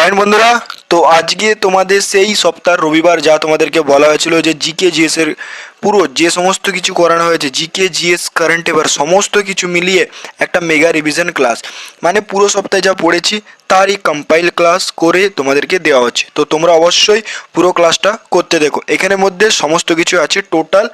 Fine বন্ধুরা, তো আজকে তোমাদের সেই সপ্তাহ রবিবার যা তোমাদেরকে বলা হয়েছিল যে জিকে জিএস এর পুরো যে সমস্ত কিছু করানো হয়েছে, জিকে জিএস কারেন্ট এবার সমস্ত কিছু মিলিয়ে একটা মেগা রিভিশন ক্লাস, মানে পুরো সপ্তাহে যা পড়েছি তারই কম্পাইল ক্লাস করে তোমাদেরকে দেওয়া হচ্ছে। তো তোমরা অবশ্যই পুরো ক্লাসটা করতে দেখো, এখানের মধ্যে সমস্ত কিছু আছে, টোটাল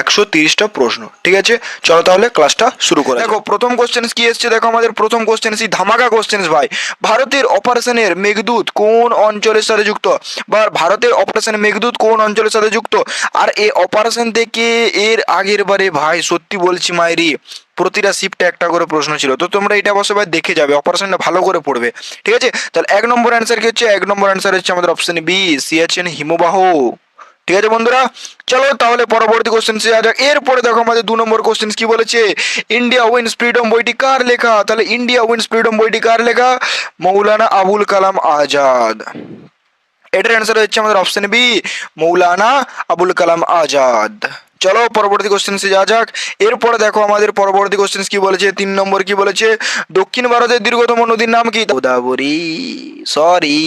130টা প্রশ্ন। ঠিক আছে, চলো তাহলে ক্লাসটা শুরু করা যাক। দেখো প্রথম কোশ্চেন কি এসছে, দেখো আমাদের প্রথম কোশ্চেন ধামাকা কোশ্চেন ভাই। ভারতের অপারেশনের মেঘদূত কোন অঞ্চলের সাথে যুক্ত, বা ভারতের অপারেশন মেঘদূত কোন অঞ্চলের সাথে যুক্ত? আর এই অপারেশন থেকে এর আগের বারে ভাই সত্যি বলছি মাইরি প্রতিটা শিফটে একটা করে প্রশ্ন ছিল, তো তোমরা এটা অবশ্যই ভাই দেখে যাবে, অপারেশনটা ভালো করে পড়বে। ঠিক আছে, তাহলে এক নম্বর অ্যান্সার কি হচ্ছে? এক নম্বর অ্যান্সার হচ্ছে আমাদের অপশন বি, সিয়াচেন হিমবাহ। ঠিক আছে বন্ধুরা, চলো তাহলে পরবর্তী কোশ্চেন যাওয়া যাক। এরপরে দেখো আমাদের 2 নম্বর কোশ্চেন কি বলেছে, ইন্ডিয়া উইন্স ফ্রিডম বইটি কার লেখা? তাহলে ইন্ডিয়া উইন্স ফ্রিডম বইটি কার লেখা? মৌলানা আবুল কালাম আজাদ। এটার অ্যান্সার হচ্ছে আমাদের অপশন বি, মৌলানা আবুল কালাম আজাদ। চলো পরবর্তী কোশ্চেন যাওয়া যাক। এরপরে দেখো আমাদের পরবর্তী কোশ্চেন কি বলেছে, 3 নম্বর কি বলেছে, দক্ষিণ ভারতের দীর্ঘতম নদীর নাম কি? গোদাবরী। সরি,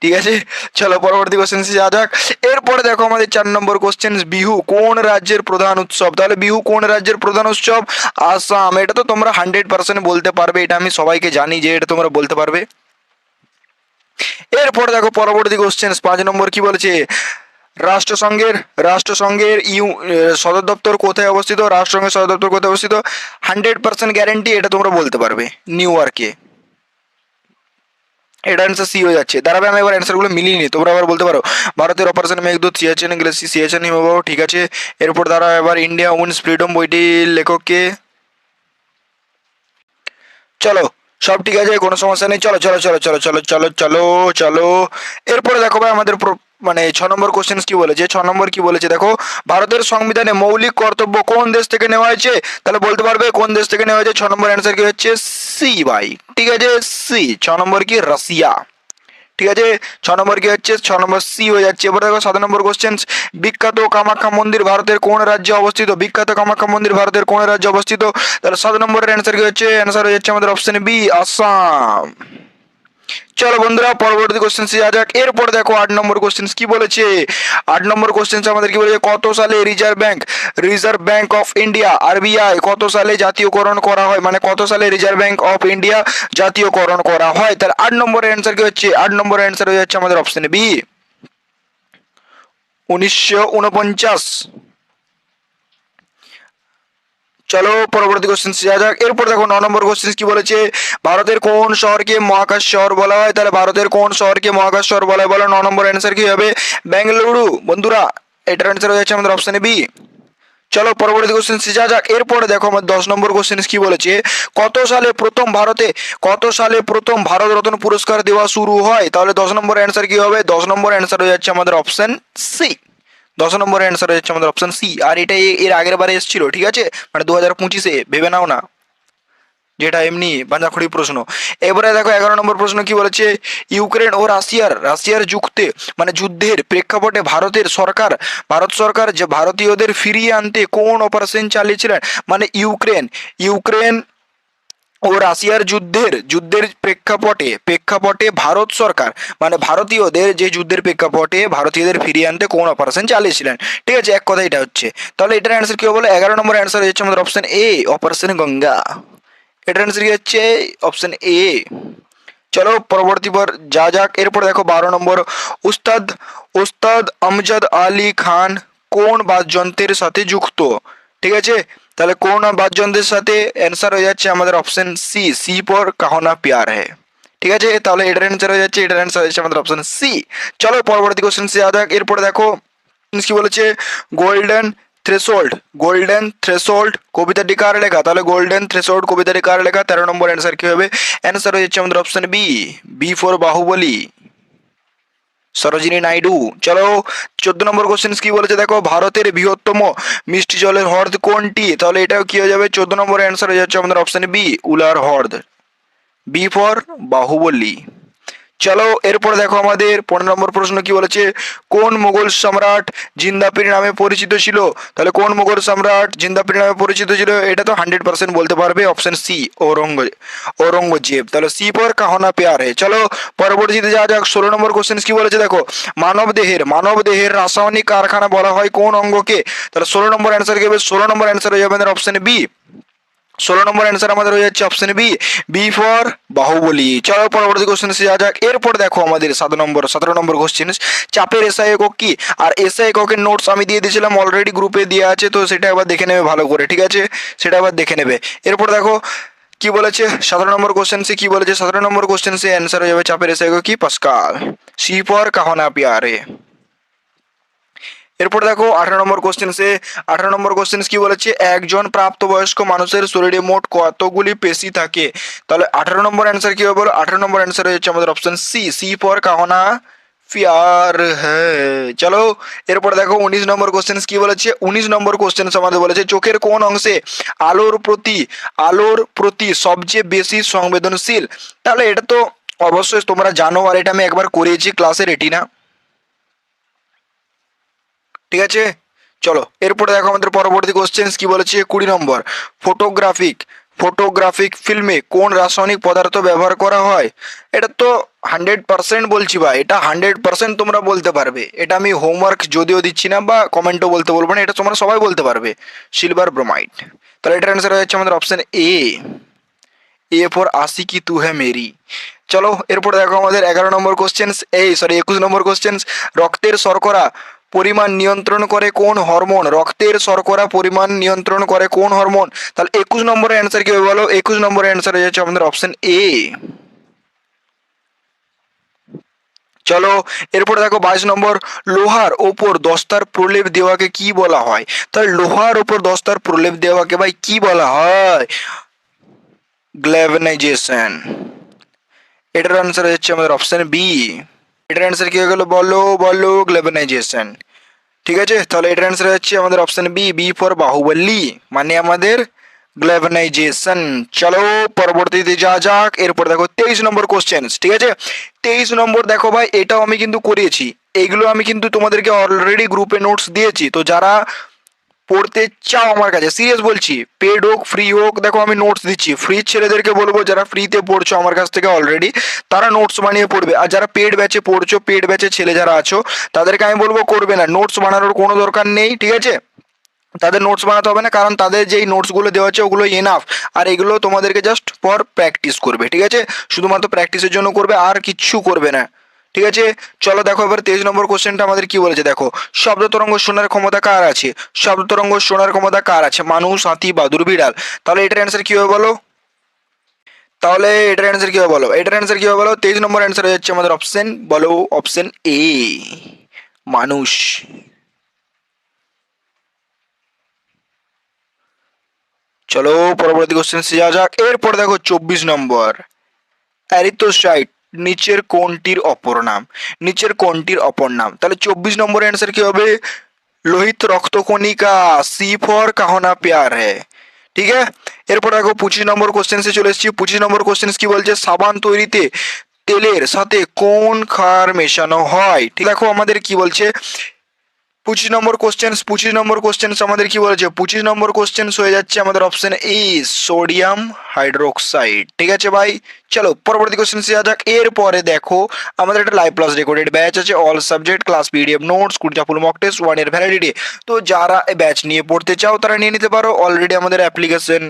ঠিক আছে, চলো পরবর্তী কোশ্চেন যাওয়া যাক। এরপরে দেখো আমাদের 4 নম্বর কোশ্চেন, বিহু কোন রাজ্যের প্রধান উৎসব? তাহলে বিহু কোন রাজ্যের প্রধান উৎসব? আসাম। এটা তো তোমরা 100% বলতে পারবে, এটা আমি সবাইকে জানি যে এটা তোমরা বলতে পারবে। এরপরে দেখো পরবর্তী কোশ্চেন 5 নম্বর কি বলেছে, রাষ্ট্রসংঘের সদর দপ্তর কোথায় অবস্থিত? রাষ্ট্রসংঘের সদর দপ্তর কোথায় অবস্থিত? 100% গ্যারেন্টি এটা তোমরা বলতে পারবে, নিউ ইয়র্কে। এটা অ্যান্সার সি হয়ে যাচ্ছে। দাঁড়াবে, আমি এবার অ্যান্সারগুলো মিলিয়ে নিই, তোমরা আবার বলতে পারো। ভারতের অপারেশন মেঘদূত, সিয়াচেন গ্লেসি, সিয়াচেন হিমবাহ। ঠিক আছে, এরপর দাঁড়াও এবার ইন্ডিয়া উইন্স ফ্রিডম বইটির লেখককে। চলো সব ঠিক আছে, কোনো সমস্যা নেই। চলো চলো চলো চলো চলো চলো চলো চলো। এরপরে দেখো ভাই আমাদের মানে 6 নম্বর কোশ্চেন কি বলেছে, 6 নম্বর কি বলেছে দেখো, ভারতের সংবিধানে মৌলিক কর্তব্য কোন দেশ থেকে নেওয়া হয়েছে? তাহলে বলতে পারবে কোন দেশ থেকে নেওয়া হয়েছে? 6 নম্বর অ্যান্সার কি হচ্ছে? সি ভাই। ঠিক আছে, সি। 6 নম্বর কি? রাশিয়া। ঠিক আছে, 6 নম্বর কি হচ্ছে? 6 নম্বর সি হয়ে যাচ্ছে। এবার দেখো 7 নম্বর কোশ্চেন, বিখ্যাত কামাখ্যা মন্দির ভারতের কোন রাজ্যে অবস্থিত? বিখ্যাত কামাখ্যা মন্দির ভারতের কোন রাজ্যে অবস্থিত? তাহলে 7 নম্বরের অ্যান্সার কি হচ্ছে? অ্যান্সার হয়ে যাচ্ছে আমাদের অপশন বি, আসাম। চলো বন্ধুরা পরবর্তী কোশ্চেন যাওয়া যাক। এরপরে দেখো 8 নম্বর কোশ্চেন কি বলেছে, 8 নম্বর কোশ্চেন আমাদের কি বলেছে, কত সালে reserve bank of India RBI কত সালে জাতীয়করণ করা হয়? মানে কত সালে রিজার্ভ ব্যাংক অফ ইন্ডিয়া জাতীয়করণ করা হয়? তাহলে 8 নম্বরের অ্যান্সার কি হচ্ছে? 8 নম্বরের অ্যান্সার হয়ে যাচ্ছে আমাদের অপশন বি, 1949। চলো পরবর্তী কোশ্চেন যাওয়া যাক। এরপর দেখো 9 নম্বর কোশ্চেন কি বলেছে, ভারতের কোন শহরকে মহাকাশ শহর বলা হয়? তাহলে ভারতের কোন শহরকে মহাকাশ শহর বলা হয় বলো? 9 নম্বর অ্যান্সার কি হবে? বেঙ্গালুরু। বন্ধুরা এটার অ্যান্সার হয়ে যাচ্ছে আমাদের অপশন বি। চলো পরবর্তী কোশ্চেন যাওয়া যাক। এরপরে দেখো আমার 10 নম্বর কোশ্চেন কি বলেছে, কত সালে প্রথম ভারত রত্ন পুরস্কার দেওয়া শুরু হয়? তাহলে 10 নম্বর অ্যান্সার কি হবে? 10 নম্বর অ্যান্সার হয়ে যাচ্ছে আমাদের অপশন সি। 10 নম্বরের অ্যান্সার হচ্ছে আমাদের অপশন সি। আর এটা এর আগের বারে এসেছিল, ঠিক আছে, মানে 2025-এ, ভেবে নাও না, যেটা এমনি বাঁধাখড়ি প্রশ্ন। এবারে দেখো 11 নম্বর প্রশ্ন কি বলেছে, ইউক্রেন ও রাশিয়ার যুদ্ধের প্রেক্ষাপটে ভারত সরকার যে ভারতীয়দের ফিরিয়ে আনতে কোন অপারেশন চালিয়েছিলেন? মানে ইউক্রেন ও রাশিয়ার যুদ্ধের প্রেক্ষাপটে ভারত সরকার, মানে ভারতীয়দের যে যুদ্ধের প্রেক্ষাপটে ভারতীয়দের ফিরিয়ে আনতে কোন অপারেশন চালিয়েছিলেন? ঠিক আছে, এক কথা এটা হচ্ছে। তাহলে এটার অ্যান্সার কি হবে? 11 নম্বর অ্যান্সার হচ্ছে আমাদের অপশন এ, অপারেশন গঙ্গা। এটার অ্যান্সার কি হচ্ছে? Option A. চলো পরবর্তী বার যা যাক। এরপর দেখো 12 নম্বর, উস্তাদ উস্তাদ আমজাদ আলী খান কোন বাদ্যযন্ত্রের সাথে যুক্ত? ঠিক আছে, তাহলে কোন বাদ্যযন্ত্রের সাথে? অ্যান্সার হয়ে যাচ্ছে আমাদের অপশন সি, সি পর কাহনা প্যার হ্যায়। ঠিক আছে, তাহলে এটার অ্যান্সার হয়ে যাচ্ছে, এটার অ্যান্সার হচ্ছে আমাদের অপশন সি। চলো পরবর্তী কোশ্চেন যা যাক। এরপরে দেখো কি বলেছে, গোল্ডেন গোল্ডেন থ্রেশোল্ড কবিতাটি কার লেখা? তাহলে গোল্ডেন থ্রেশোল্ড কবিতাটি কার লেখা? 13 নম্বর অ্যান্সার কি হবে? অ্যান্সার হয়ে যাচ্ছে আমাদের option B, B for Baahubali, Sarojini Naidu. চলো 14 নম্বর কোশ্চেন কি বলেছে দেখো, ভারতের বৃহত্তম মিষ্টি জলের হ্রদ কোনটি? তাহলে এটাও কি হয়ে যাবে? 14 নম্বর অ্যান্সার হয়ে যাচ্ছে আমাদের অপশন বি, উলার হ্রদ, বি ফর বাহুবলী। চলো এরপর দেখো আমাদের 15 নম্বর প্রশ্ন কি বলেছে, কোন মুঘল সম্রাট জিন্দাপির নামে পরিচিত ছিল? তাহলে কোন মুঘল সম্রাট জিন্দাপির নামে পরিচিত ছিল? এটা তো 100% বলতে পারবে, অপশন সি ঔরঙ্গজেব। তাহলে সি পর কাহনা পেয়ার হে। চলো পরবর্তীতে যাওয়া যাক। 16 নম্বর কোশ্চেন কি বলেছে দেখো, মানব দেহের রাসায়নিক কারখানা বলা হয় কোন অঙ্গকে? তাহলে 16 নম্বর অ্যান্সার কি হবে? 16 নম্বর অ্যান্সার হয়ে যাবে আমাদের অপশন বি। 16 নম্বর অ্যান্সার আমাদের হয়ে যাচ্ছে option B, B for Baahubali. চলো পরবর্তী কোশ্চেন যাওয়া যাক। এরপর দেখো আমাদের 17 নম্বর কোশ্চেন, চাপের এসআই একক কি? আর এসআই এককের নোটস আমি দিয়ে দিয়েছিলাম, অলরেডি গ্রুপে দেওয়া আছে, তো সেটা একবার দেখে নেবে ভালো করে, ঠিক আছে? সেটা একবার দেখে নেবে। এরপর দেখো কি বলেছে 17 নম্বর কোশ্চেন কি বলেছে, 17 নম্বর কোশ্চেন অ্যান্সার হয়ে যাবে চাপের এসআই একক কি? পাস্কাল। সি ফর কাহনা পিয়ারে। এরপর দেখো 18 নম্বর কোশ্চেন কি বলেছে, একজন প্রাপ্তবয়স্ক মানুষের শরীরে মোট কতগুলি পেশি থাকে? তাহলে 18 নম্বর অ্যান্সার কি হবে বলো? 18 নম্বর অ্যান্সার হচ্ছে আমাদের অপশন সি, সি ফর কাহনা প্যার হ্যায়। চলো এরপর দেখো 19 নম্বর কোশ্চেন কি বলেছে, 19 নম্বর কোশ্চেন আমাদের বলেছে চোখের কোন অংশে আলোর প্রতি সবচেয়ে বেশি সংবেদনশীল? তাহলে এটা তো অবশ্যই তোমরা জানো, আর এটা আমি একবার করিয়েছি ক্লাসে রেটিনা, ঠিক আছে? চলো এরপরে দেখো আমাদের পরবর্তী কোশ্চেন কি বলেছে 20 নম্বর, ফটোগ্রাফিক ফিল্মে কোন রাসায়নিক পদার্থ ব্যবহার করা হয়? এটা তো 100% বলছি ভাই, এটা 100% তোমরা বলতে পারবে, এটা আমি হোমওয়ার্ক যদিও দিচ্ছি না বা কমেন্টও বলতে বলবো না, এটা তোমরা সবাই বলতে পারবে, সিলভার ব্রোমাইড। তাহলে এটার অ্যান্সার হচ্ছে আমাদের অপশন এ ফর আশিকি তু হ্যায় মেরি। চলো এরপর দেখো আমাদের 11 নম্বর কোশ্চেন, 21 নম্বর কোশ্চেন, রক্তের শর্করা পরিমাণ নিয়ন্ত্রণ করে কোন হরমোন? রক্তের শর্করা পরিমাণ নিয়ন্ত্রণ করে কোন হরমোন? তাহলে 21 নম্বরের অ্যান্সার কি হবে বলো? 21 নম্বরের অ্যান্সার হয়ে যাচ্ছে আমাদের অপশন এ। চলো এরপর দেখো 22 নম্বর, লোহার ওপর দস্তার প্রলেপ দেওয়াকে কি বলা হয়? তাহলে লোহার ওপর দস্তার প্রলেপ দেওয়াকে ভাই কি বলা হয়? গ্ল্যাভেনাইজেশন। এটার অ্যান্সার হচ্ছে আমাদের অপশন বি। এটার অ্যান্সার কি হয়ে গেল বলো বলো? গ্ল্যাভেনাইজেশন। ঠিক আছে, তাহলে এটার অ্যান্সার হচ্ছে আমাদের option B, B for Baahubali, মানে আমাদের গ্ল্যাভেনাইজেশন। চলো পরবর্তীতে যা যাক। এরপর দেখো 23 নম্বর কোশ্চেন, ঠিক আছে? 23 নম্বর দেখো ভাই, এটাও আমি কিন্তু করিয়েছি, এইগুলো আমি কিন্তু তোমাদেরকে অলরেডি গ্রুপে নোটস দিয়েছি, তো যারা পড়তে চাও আমার কাছে, সিরিয়াস বলছি, পেড হোক ফ্রি হোক, দেখো আমি নোটস দিচ্ছি। ফ্রি ছেলেদেরকে বলবো যারা ফ্রিতে পড়ছো আমার কাছ থেকে অলরেডি, তারা নোটস বানিয়ে পড়বে। আর যারা পেড ব্যাচে পড়ছো, পেড ব্যাচে ছেলে যারা আছো, তাদেরকে আমি বলবো করবে না, নোটস বানানোর কোনো দরকার নেই, ঠিক আছে? তাদের নোটস বানাতে হবে না, কারণ তাদের যেই নোটসগুলো দেওয়া হচ্ছে ওগুলো এনাফ। আর এগুলো তোমাদেরকে জাস্ট ফর প্র্যাকটিস করবে, ঠিক আছে? শুধুমাত্র প্র্যাকটিসের জন্য করবে, আর কিচ্ছু করবে না, ঠিক আছে? চলো দেখো এবার 23 নম্বর কোশ্চেনটা আমাদের কি বলেছে দেখো, শব্দ তরঙ্গ শোনার ক্ষমতা কার আছে? শব্দ তরঙ্গ শোনার ক্ষমতা কার আছে? মানুষ, হাতি, বাদুড়, বিড়াল। তাহলে এটার অ্যান্সার কি হবে বলো? তাহলে এটার অ্যান্সার কি হবে বলো? এটার অ্যান্সার কি হবে বলো? 23 নম্বর অ্যান্সার হয়ে যাচ্ছে আমাদের অপশন, বলো অপশন এ, মানুষ। চলো পরবর্তী কোশ্চেন যাওয়া যাক। এরপর দেখো 24 নম্বর, অ্যারিথ্রোসাইট নিচের কোনটির অপর নাম? তাহলে 24 নম্বরের অ্যান্সার কি হবে? লোহিত রক্তকণিকা, সি ফর কাহনা প্যার হ্যায়। ঠিক আছে, এরপর দেখো 25 নম্বর কোশ্চেন্সে চলে এসেছি। 25 নম্বর কোশ্চেন্স কি বলছে, সাবান তৈরিতে তেলের সাথে কোন ক্ষার মেশানো হয়? ঠিক দেখো আমাদের কি বলছে 25 নম্বর কোশ্চেন আমাদের কি বলেছে, 25 নম্বর কোশ্চেন হয়ে যাচ্ছে আমাদের অপশন ই, সোডিয়াম হাইড্রোক্সাইড। ঠিক আছে ভাই, চলো পরবর্তী কোশ্চেন যাওয়া যাক। এরপরে দেখো আমাদের একটা লাইভ ক্লাস রেকর্ডেড ব্যাচ আছে, all subject class PDF notes, 20টা full mock test, 1 year validity. তো যারা ব্যাচ নিয়ে পড়তে চাও তারা নিয়ে নিতে পারো। অলরেডি আমাদের অ্যাপ্লিকেশন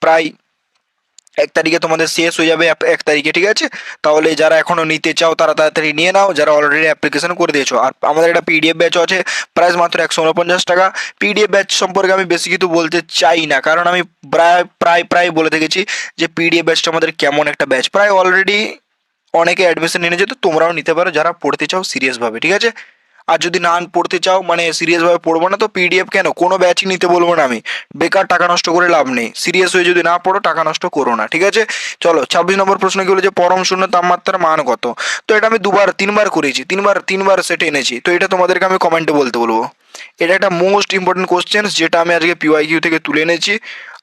প্রায় 1 তারিখে তোমাদের শেষ হয়ে যাবে, 1 তারিখে, ঠিক আছে? তাহলে যারা এখনো নিতে চাও তারা তাড়াতাড়ি নিয়ে নাও, যারা অলরেডি অ্যাপ্লিকেশন করে দিয়েছো। আর আমাদের একটা পিডিএফ ব্যাচ আছে, প্রাইস মাত্র 149 টাকা। পিডিএফ ব্যাচ সম্পর্কে আমি বেশি কিছু বলতে চাই না, কারণ আমি প্রায় বলে থেকেছি যে পিডিএফ ব্যাচটা আমাদের কেমন একটা ব্যাচ। প্রায় অলরেডি অনেকে অ্যাডমিশন নিয়ে নিয়েছে, তো তোমরাও নিতে পারো যারা পড়তে চাও সিরিয়াসভাবে, ঠিক আছে? আর যদি না পড়তে চাও, মানে সিরিয়াসভাবে পড়বো না, তো পিডিএফ কেন, কোনো ব্যাচই নিতে বলবো না আমি। বেকার টাকা নষ্ট করে লাভ নেই, সিরিয়াস হয়ে যদি না পড়ো টাকা নষ্ট করো না, ঠিক আছে? চলো 26 নম্বর প্রশ্ন কি বলেছে, পরম শূন্য তাপমাত্রার মান কত? তো এটা আমি তিনবার করেছি, তিনবার সেটে এনেছি, তো এটা তোমাদেরকে আমি কমেন্টে বলতে বলবো। এটা একটা মোস্ট ইম্পর্টেন্ট কোশ্চেন, যেটা আমি আজকে পিওয়াইকিউ থেকে তুলে এনেছি।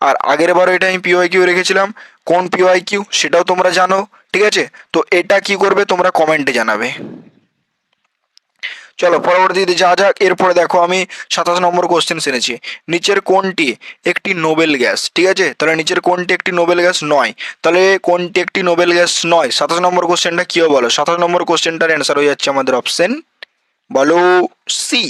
আর আগের বারও এটা আমি পিওয়াইকিউ রেখেছিলাম, কোন পিওয়াইকিউ সেটাও তোমরা জানো, ঠিক আছে, তো এটা কি করবে তোমরা কমেন্টে জানাবে। চলো পরবর্তীতে যা যাক। এরপরে দেখো আমি 27 নম্বর কোশ্চেন এনেছি, নিচের কোনটি একটি নোবেল গ্যাস? ঠিক আছে, তাহলে নিচের কোনটি একটি নোবেল গ্যাস নয়? তাহলে কোনটি একটি নোবেল গ্যাস নয়? 27 নম্বর কোশ্চেনটা কি হবে বলো? 27 নম্বর কোশ্চেনটার অ্যান্সার হয়ে যাচ্ছে আমাদের অপশন, বলো, সি।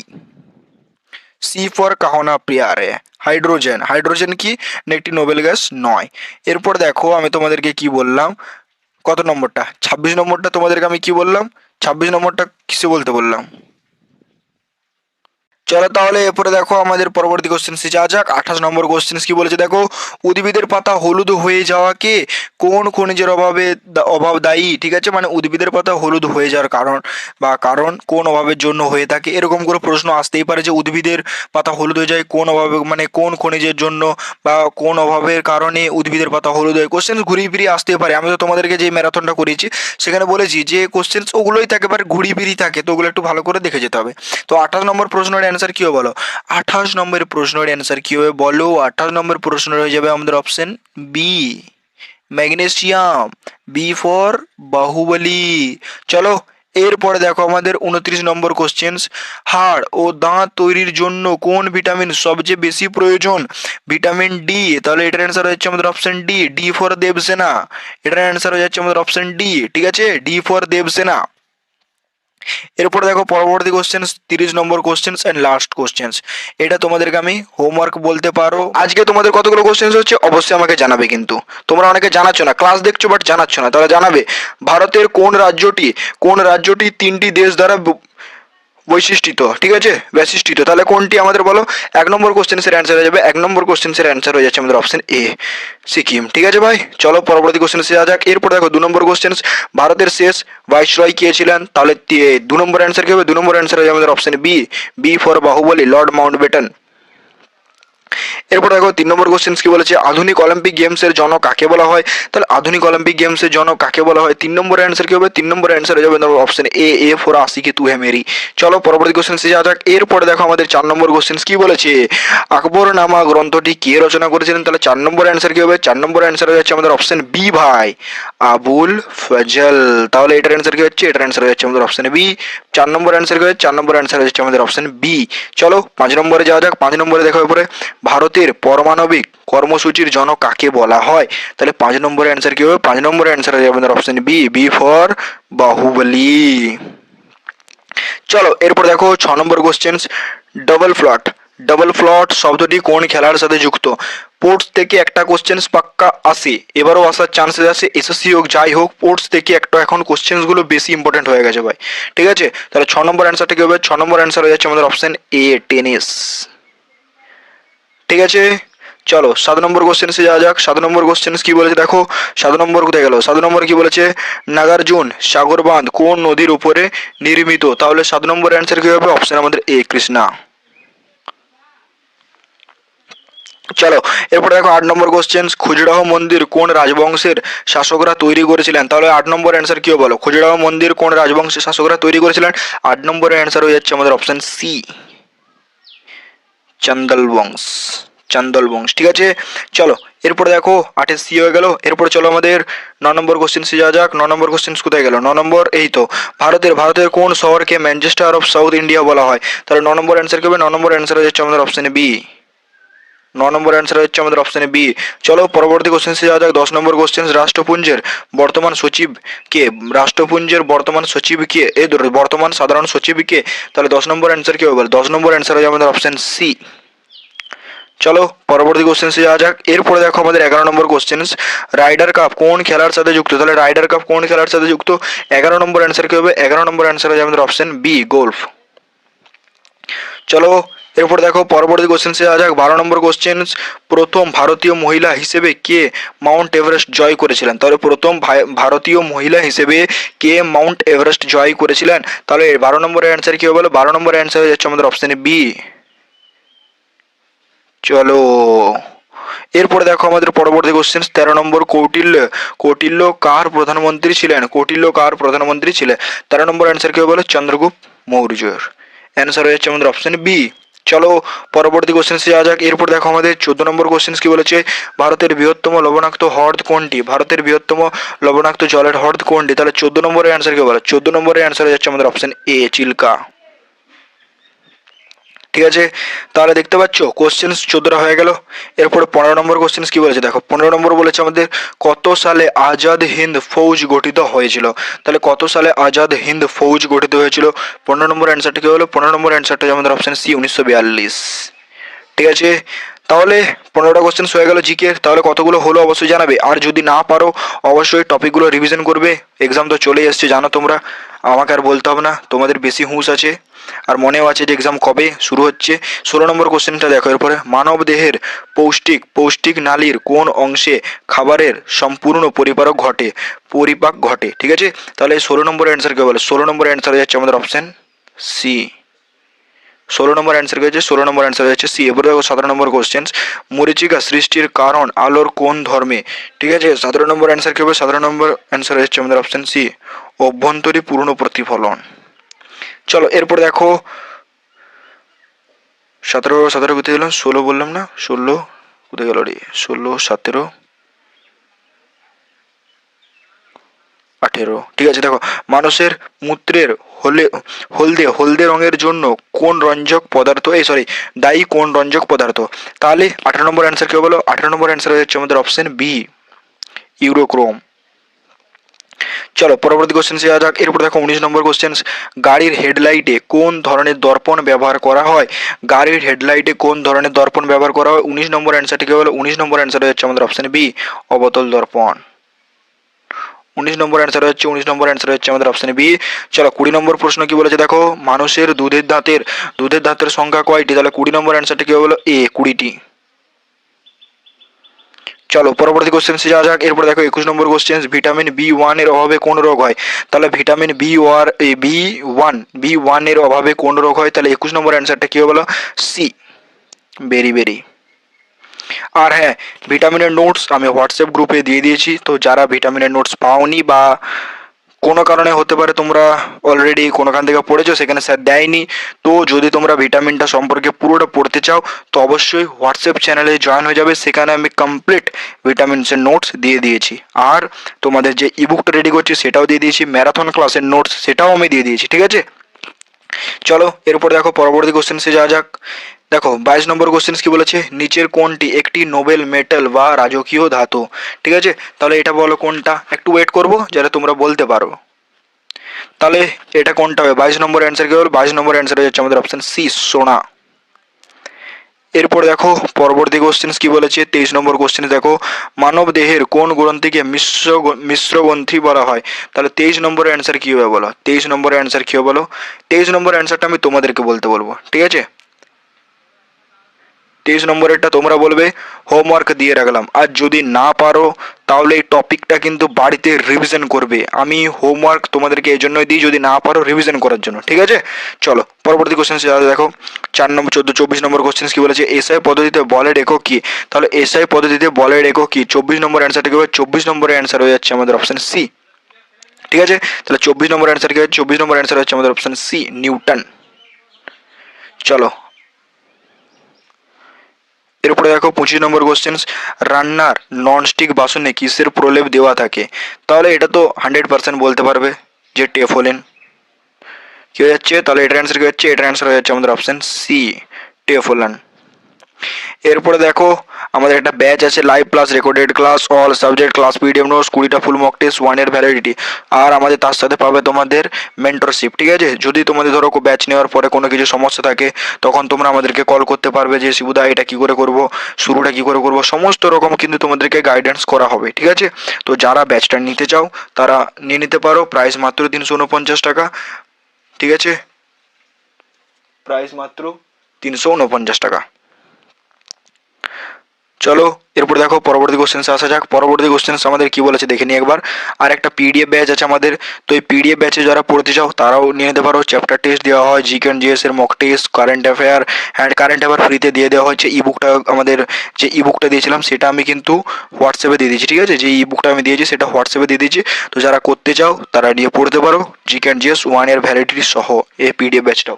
সি ফর কাহনা প্রিয়ারে, হাইড্রোজেন। হাইড্রোজেন কি না একটি নোবেল গ্যাস নয়। এরপর দেখো আমি তোমাদেরকে কি বললাম, কত নম্বরটা? 26 নম্বরটা তোমাদেরকে আমি কি বললাম? 26 নম্বরটা কিসে বলতে বললাম? চলো তাহলে এরপরে দেখো আমাদের পরবর্তী কোশ্চেন্সে যা যাক। 28 নম্বর কোশ্চেন্স কি বলেছে দেখো, উদ্ভিদের পাতা হলুদ হয়ে যাওয়াকে কোন খনিজের অভাব দায়ী? ঠিক আছে, মানে উদ্ভিদের পাতা হলুদ হয়ে যাওয়ার কারণ বা কারণ কোন অভাবের জন্য হয়ে থাকে, এরকম করে প্রশ্ন আসতেই পারে যে উদ্ভিদের পাতা হলুদ হয়ে যায় কোন অভাবে, মানে কোন খনিজের জন্য বা কোন অভাবের কারণে উদ্ভিদের পাতা হলুদ হয়। কোশ্চেন ঘুরিয়ে ফিরিয়ে আসতে পারে। আমি তো তোমাদেরকে যে ম্যারাথনটা করেছি সেখানে বলেছি যে কোশ্চেন্স ওগুলোই থাকে, এবার ঘুরিয়ে ফিরিয়ে থাকে, তো ওগুলো একটু ভালো করে দেখে যেতে হবে। তো 28 নম্বর প্রশ্নের অ্যান্সার কী হবে বলো? 28 নম্বর প্রশ্নের অ্যান্সার কী হবে বলো? 28 নম্বর প্রশ্ন হয়ে যাবে আমাদের option B, magnesium. B for Baahubali. চলো এরপরে দেখো আমাদের 29 নম্বর কোশ্চেন্স, হাড় ও দাঁত তৈরির জন্য কোন ভিটামিন সবচেয়ে বেশি প্রয়োজন? Vitamin D. তাহলে এটার অ্যান্সার হচ্ছে আমাদের option D, D for Devsena. এটার অ্যান্সার হয়ে যাচ্ছে আমাদের অপশন ডি, ঠিক আছে, ডি ফর দেবসেনা। এরপর দেখো পরবর্তী question, 30 number question and last question. এটা তোমাদেরকে আমি হোমওয়ার্ক বলতে পারো। আজকে তোমাদের কতগুলো কোশ্চেন হচ্ছে অবশ্যই আমাকে জানাবে, কিন্তু তোমরা অনেকে জানাচ্ছ না, ক্লাস দেখছো বাট জানাচ্ছ না, তাহলে জানাবে। ভারতের কোন রাজ্যটি 3টি দেশ দ্বারা বৈশিষ্ট্যিত? ঠিক আছে, বৈশিষ্ট্যিত। তাহলে কোনটি আমাদের বলো? 1 নম্বর কোশ্চেন্সের অ্যান্সার হয়ে যাবে, 1 নম্বর কোশ্চেন্সের অ্যান্সার হয়ে যাচ্ছে আমাদের অপশন এ, সিকিম। ঠিক আছে ভাই, চলো পরবর্তী কোশ্চেন্সে যাওয়া যাক। এরপর দেখো 2 নম্বর কোশ্চেন্স, ভারতের শেষ ভাইসরয় কে ছিলেন? তাহলে 2 নম্বর অ্যান্সার কি হবে? 2 নম্বর অ্যান্সার হয়ে যাবে আমাদের option B, B for Baahubali, Lord Mountbatten. এরপর দেখো 3 নম্বর কোশ্চেন কি বলেছে, আধুনিক অলিম্পিক গেমসের জনক কাকে বলা হয়? তাহলে আধুনিক অলিম্পিক গেমসের জনক কাকে বলা হয়? 3 নম্বরের অ্যান্সার কি হবে? 3 নম্বরের অ্যান্সার হয়ে যাবে option A, A for Aashiqui তু হে মেরি। চলো পরবর্তী কোশ্চেন যাওয়া যাক। এরপরে দেখো আমাদের 4 নম্বর কোশ্চেন কি বলেছে, আকবরনামা গ্রন্থটি কে রচনা করেছিলেন? তাহলে 4 নম্বরের অ্যান্সার কি হবে? 4 নম্বরের অ্যান্সার হয়ে যাচ্ছে আমাদের অপশন বি ভাই, আবুল ফজল। তাহলে এটার অ্যান্সার কি হচ্ছে? এটার অ্যান্সার হয়ে যাচ্ছে আমাদের অপশন বি। 4 নম্বর অ্যান্সার কি হচ্ছে? 4 নম্বর অ্যান্সার হচ্ছে আমাদের অপশন বি। চলো 5 নম্বরে যাওয়া যাক। 5 নম্বরে দেখো এরপরে, ভারতের পারমাণবিক কর্মসূচির জনক কাকে বলা হয়? তাহলে 5 নম্বরের অ্যান্সার কি হবে? 5 নম্বরের অ্যান্সার হয়ে যাবে আমাদের option B, B for Baahubali. চলো এরপর দেখো 6 নম্বর question, double fault. Double fault শব্দটি কোন খেলার সাথে যুক্ত? স্পোর্টস থেকে একটা কোশ্চেন পাক্কা আসে, এবারও আসার চান্সেস আছে, এসএসসি হোক যাই হোক, স্পোর্টস থেকে একটা এখন কোশ্চেন্সগুলো বেশি ইম্পর্টেন্ট হয়ে গেছে ভাই। ঠিক আছে, তাহলে 6 নম্বর অ্যান্সারটা কি হবে? 6 নম্বর অ্যান্সার হয়ে যাচ্ছে আমাদের অপশন এ, টেনিস। ঠিক আছে, চলো 7 নম্বর কোশ্চেন্সে যাওয়া যাক। 7 নম্বর কোশ্চেন্স কি বলেছে দেখো, 7 নম্বর কোথায় গেল? 7 নম্বর কি বলেছে, নাগার্জুন সাগর বাঁধ কোন নদীর উপরে নির্মিত? তাহলে 7 নম্বর অ্যান্সার কি হবে? অপশন আমাদের এ, কৃষ্ণা। চলো এরপর দেখো 8 নম্বর কোশ্চেন, খুজরাহ মন্দির কোন রাজবংশের শাসকরা তৈরি করেছিলেন? তাহলে 8 নম্বর অ্যান্সার কি হবে বলো? খুজরাহ মন্দির কোন রাজবংশের শাসকরা তৈরি করেছিলেন? 8 নম্বরের অ্যান্সার হয়ে যাচ্ছে আমাদের অপশন সি, চন্দল বংশ। চন্দল বংশ, ঠিক আছে। চলো এরপরে দেখো 8 সি হয়ে গেল। এরপরে চলো আমাদের 9 নম্বর কোশ্চেন্সে যাওয়া যাক। 9 নম্বর কোশ্চেন্স কোথায় গেল? 9 নম্বর এই তো, ভারতের কোন শহরকে ম্যানচেস্টার অফ সাউথ ইন্ডিয়া বলা হয়? তাহলে 9 নম্বর অ্যান্সার কি হবে? 9 নম্বর অ্যান্সার হয়ে যাচ্ছে আমাদের অপশনে বি, 9 নম্বর অ্যান্সার হচ্ছে আমাদের অপশনে বি। চলো পরবর্তী কোশ্চেন্সে যাওয়া যাক। 10 নম্বর কোশ্চেন, রাষ্ট্রপুঞ্জের বর্তমান সচিব কে? রাষ্ট্রপুঞ্জের বর্তমান সচিব কে? এই বর্তমান সাধারণ সচিব কে? তাহলে 10 নম্বর অ্যান্সার কি হবে? 10 নম্বর অ্যান্সার হয়ে আমাদের অপশন সি। চলো পরবর্তী কোশ্চেন্সে যাওয়া যাক। এরপরে দেখো আমাদের 11 নম্বর কোশ্চেন, রাইডার কাপ কোন খেলার সাথে যুক্ত? তাহলে রাইডার কাপ কোন খেলার সাথে যুক্ত? 11 নম্বর অ্যান্সার কি হবে? 11 নম্বর অ্যান্সার হয়ে আমাদের অপশন বি, গোল্ফ। চলো এরপর দেখো পরবর্তী কোশ্চেন্সে যাওয়া যাক। 12 নম্বর কোশ্চেন, প্রথম ভারতীয় মহিলা হিসেবে কে মাউন্ট এভারেস্ট জয় করেছিলেন? তাহলে প্রথম ভারতীয় মহিলা হিসেবে কে মাউন্ট এভারেস্ট জয় করেছিলেন? তাহলে 12 নম্বরের অ্যান্সার কি হবে? 12 নম্বরের অ্যান্সার হয়ে যাচ্ছে আমাদের অপশনে বি। চলো এরপরে দেখো আমাদের পরবর্তী কোশ্চেন 13 নম্বর, কৌটিল্য কার প্রধানমন্ত্রী ছিলেন? কৌটিল্য কার প্রধানমন্ত্রী ছিলেন? 13 নম্বর অ্যান্সার কি হবে? চন্দ্রগুপ্ত মৌর্যর। অ্যান্সার হয়ে যাচ্ছে আমাদের অপশন বি, চলো পরবর্তী কোশ্চেন্সে যাওয়া যাক। এরপর দেখো আমাদের 14 নম্বর কোশ্চেন্স কি বলেছে, ভারতের বৃহত্তম লবণাক্ত হ্রদ কোনটি? ভারতের বৃহত্তম লবণাক্ত জলের হ্রদ কোনটি? তাহলে 14 নম্বরের অ্যান্সার কি বলো? 14 নম্বরের অ্যান্সার হয়ে যাচ্ছে আমাদের অপশন এ, চিল্কা। ঠিক আছে, তাহলে দেখতে পাচ্ছ কোশ্চেন্স 14টা হয়ে গেল। এরপরে 15 নম্বর কোশ্চেন্স কি বলেছে দেখো, 15 নম্বর বলেছে আমাদের কত সালে আজাদ হিন্দ ফৌজ গঠিত হয়েছিল? তাহলে কত সালে আজাদ হিন্দ ফৌজ গঠিত হয়েছিল? 15 নম্বর অ্যান্সারটা কি হলো? 15 নম্বর অ্যান্সারটা আমাদের অপশন সি, 1942। ঠিক আছে, তাহলে 15টা কোশ্চেন্স হয়ে গেল জিকে। তাহলে কতগুলো হলো অবশ্যই জানাবে, আর যদি না পারো অবশ্যই টপিকগুলো রিভিশন করবে। এক্সাম তো চলেই এসছে জানো তোমরা, আমাকে আর বলতে হবে না, তোমাদের বেশি হুঁশ আছে আর মনেও আছে যে এক্সাম কবে শুরু হচ্ছে। 16 নম্বর কোশ্চেনটা দেখো, এরপরে মানব দেহের পৌষ্টিক নালীর কোন অংশে খাবারের সম্পূর্ণ পরিপাক ঘটে? ঠিক আছে, তাহলে 16 নম্বরের অ্যান্সার কে বলে? 16 নম্বরের অ্যান্সার হয়ে যাচ্ছে আমাদের অপশন সি। 16 নম্বর অ্যান্সার হয়েছে, 16 নম্বর অ্যান্সার হচ্ছে সি। এরপরে দেখো 17 নম্বর কোশ্চেন, মরীচিকা সৃষ্টির কারণ আলোর কোন ধর্মে? ঠিক আছে, 17 নম্বর অ্যান্সার কি হবে? 17 নম্বর অ্যান্সার হচ্ছে আমাদের অপশন সি, অভ্যন্তরী পূর্ণ প্রতিফলন। চলো এরপরে দেখো 17 কোথায় গেলাম, 16 বললাম না, 16 কোথায় গেল রে, 16 17 18। ঠিক আছে, দেখো মানুষের মূত্রের হলদে রঙের জন্য কোন রঞ্জক পদার্থ দায়ী কোন রঞ্জক পদার্থ? তাহলে 18 নম্বর অ্যান্সার কি বলো? 18 নম্বর অ্যান্সার হচ্ছে আমাদের অপশন বি, ইউরোক্রোম। চলো পরবর্তী কোশ্চেন যাওয়া যাক। এরপর দেখো 19 নম্বর কোশ্চেন, গাড়ির হেডলাইটে কোন ধরনের দর্পণ ব্যবহার করা হয়? গাড়ির হেডলাইটে কোন ধরনের দর্পণ ব্যবহার করা হয়? 19 নম্বর অ্যান্সারটি কি হলো? 19 নম্বর অ্যান্সার হচ্ছে আমাদের অপশন বি, অবতল দর্পণ। 19 নম্বর অ্যান্সার হচ্ছে 19 নম্বর অ্যান্সার হচ্ছে আমাদের অপশন বি। চলো 20 নম্বর প্রশ্ন কি বলেছে দেখো, মানুষের দুধের দাঁতের সংখ্যা কয়টি? তাহলে 20 নম্বর অ্যান্সারটা কি হলো? এ, 20টি। চলো পরবর্তী কোশ্চেন্সে যাওয়া যাক। এরপর দেখো 21 নম্বর কোশ্চেন, ভিটামিন B1 এর অভাবে কোন রোগ হয়? তাহলে ভিটামিন বি ওয়ান এর অভাবে কোন রোগ হয়? তাহলে 21 নম্বর অ্যান্সারটা কি হলো? সি, বেরি। আর হ্যাঁ, ভিটামিনের নোটস আমি হোয়াটসঅ্যাপ গ্রুপে দিয়ে দিয়েছি, তো যারা ভিটামিনের নোটস পাওনি বা কোনো কারণে হতে পারে তোমরা অলরেডি কোনোখান থেকে পড়েছো, সেখানে স্যার দেয়নি, তো যদি তোমরা ভিটামিনটা সম্পর্কে পুরোটা পড়তে চাও তো অবশ্যই হোয়াটসঅ্যাপ চ্যানেলে জয়েন হয়ে যাবে, সেখানে আমি কমপ্লিট ভিটামিনসের নোটস দিয়ে দিয়েছি। আর তোমাদের যে ইবুকটা রেডি করছি সেটাও দিয়ে দিয়েছি, ম্যারাথন ক্লাসের নোটস সেটাও আমি দিয়ে দিয়েছি। ঠিক আছে, চলো এরপর দেখো পরবর্তী কোশ্চেন্সে যাওয়া যাক। দেখো 22 নম্বর কোশ্চেন কি বলেছে, নিচের কোনটি একটি নোবেল মেটাল বা রাজকীয় ধাতু? ঠিক আছে, তাহলে এটা বলো কোনটা, একটু ওয়েট করবো যাতে তোমরা বলতে পারো। তাহলে এটা কোনটা হবে? 22 নম্বর অ্যান্সার কি হলো? 22 নম্বর অ্যান্সার হচ্ছে আমাদের অপশন সি, সোনা। এরপর দেখো পরবর্তী কোশ্চেন কি বলেছে, 23 নম্বর কোশ্চেন দেখো, মানব দেহের কোন গ্রন্থিকে মিশ্র গ্রন্থি বলা হয়? তাহলে 23 নম্বরের অ্যান্সার কি হবে বলো? 23 নম্বরের অ্যান্সার কি হবে বলো? 23 নম্বর অ্যান্সারটা আমি তোমাদেরকে বলতে বলবো। ঠিক আছে, 23 নম্বরেরটা তোমরা বলবে, হোমওয়ার্ক দিয়ে রাখলাম। আর যদি না পারো তাহলে এই টপিকটা কিন্তু বাড়িতে রিভিশন করবে, আমি হোমওয়ার্ক তোমাদেরকে এই জন্যই দিই, যদি না পারো রিভিশন করার জন্য। ঠিক আছে, চলো পরবর্তী কোশ্চেন দেখো 4 নম্বর 24 নম্বর কোশ্চেন কি বলেছে, এসআই পদ্ধতিতে বলের একক কি? তাহলে এসআই পদ্ধতিতে বলের একক কি? 24 নম্বর অ্যান্সারটা কি হবে? 24 নম্বরের অ্যান্সার হয়ে যাচ্ছে আমাদের অপশন সি। ঠিক আছে, তাহলে 24 নম্বর অ্যান্সার কি হবে? 24 নম্বর অ্যান্সার হচ্ছে আমাদের অপশন সি, নিউটন। চলো এরপরে দেখো 25 নম্বর কোশ্চেন, রান্নার ননস্টিক বাসনে কিসের প্রলেপ দেওয়া থাকে? তাহলে এটা তো 100% বলতে পারবে যে টেফলিন। কি হয়ে যাচ্ছে তাহলে? এটার অ্যান্সার কি হচ্ছে? এটার অ্যান্সার হয়ে যাচ্ছে আমাদের অপশন সি, টেফলন। এরপরে দেখো আমাদের একটা ব্যাচ আছে, live class, recorded class, all subject class, PDF notes, 20টা full mock test, 1 year validity, আর আমাদের তার সাথে পাবে তোমাদের মেন্টরশিপ। ঠিক আছে, যদি তোমাদের ধরো ব্যাচ নেওয়ার পরে কোনো কিছু সমস্যা থাকে তখন তোমরা আমাদেরকে কল করতে পারবে যে শিবুদা এটা কী করে করব, শুরুটা কী করে করব, সমস্ত রকম কিন্তু তোমাদেরকে গাইডেন্স করা হবে। ঠিক আছে, তো যারা ব্যাচটা নিতে চাও তারা নিয়ে নিতে পারো, প্রাইস মাত্র 349 টাকা। ঠিক আছে, প্রাইস মাত্র 349 টাকা। চলো এরপর দেখো পরবর্তী কোশ্চেন্সে আসা যাক। পরবর্তী কোশ্চেন্স আমাদের কি বলেছে দেখে নিই একবার। আর একটা পিডিএফ ব্যাচ আছে আমাদের, তো এই পিডিএফ ব্যাচে যারা পড়তে চাও তারাও নিয়ে নিতে পারো। চ্যাপ্টার টেস্ট দেওয়া হয়, জিকে অ্যান্ড জিএস এর মক টেস্ট, কারেন্ট অ্যাফেয়ার ফ্রিতে দিয়ে দেওয়া হচ্ছে। ইবুকটা আমাদের যে ইবুকটা দিয়েছিলাম সেটা আমি কিন্তু হোয়াটসঅ্যাপে দিয়ে দিয়েছি। ঠিক আছে, যে ইবুকটা আমি দিয়েছি সেটা হোয়াটসঅ্যাপে দিয়ে দিয়েছি, তো যারা করতে চাও তারা নিয়ে পড়তে পারো, GK and GS 1 year validity সহ এই পিডিএফ ব্যাচটাও।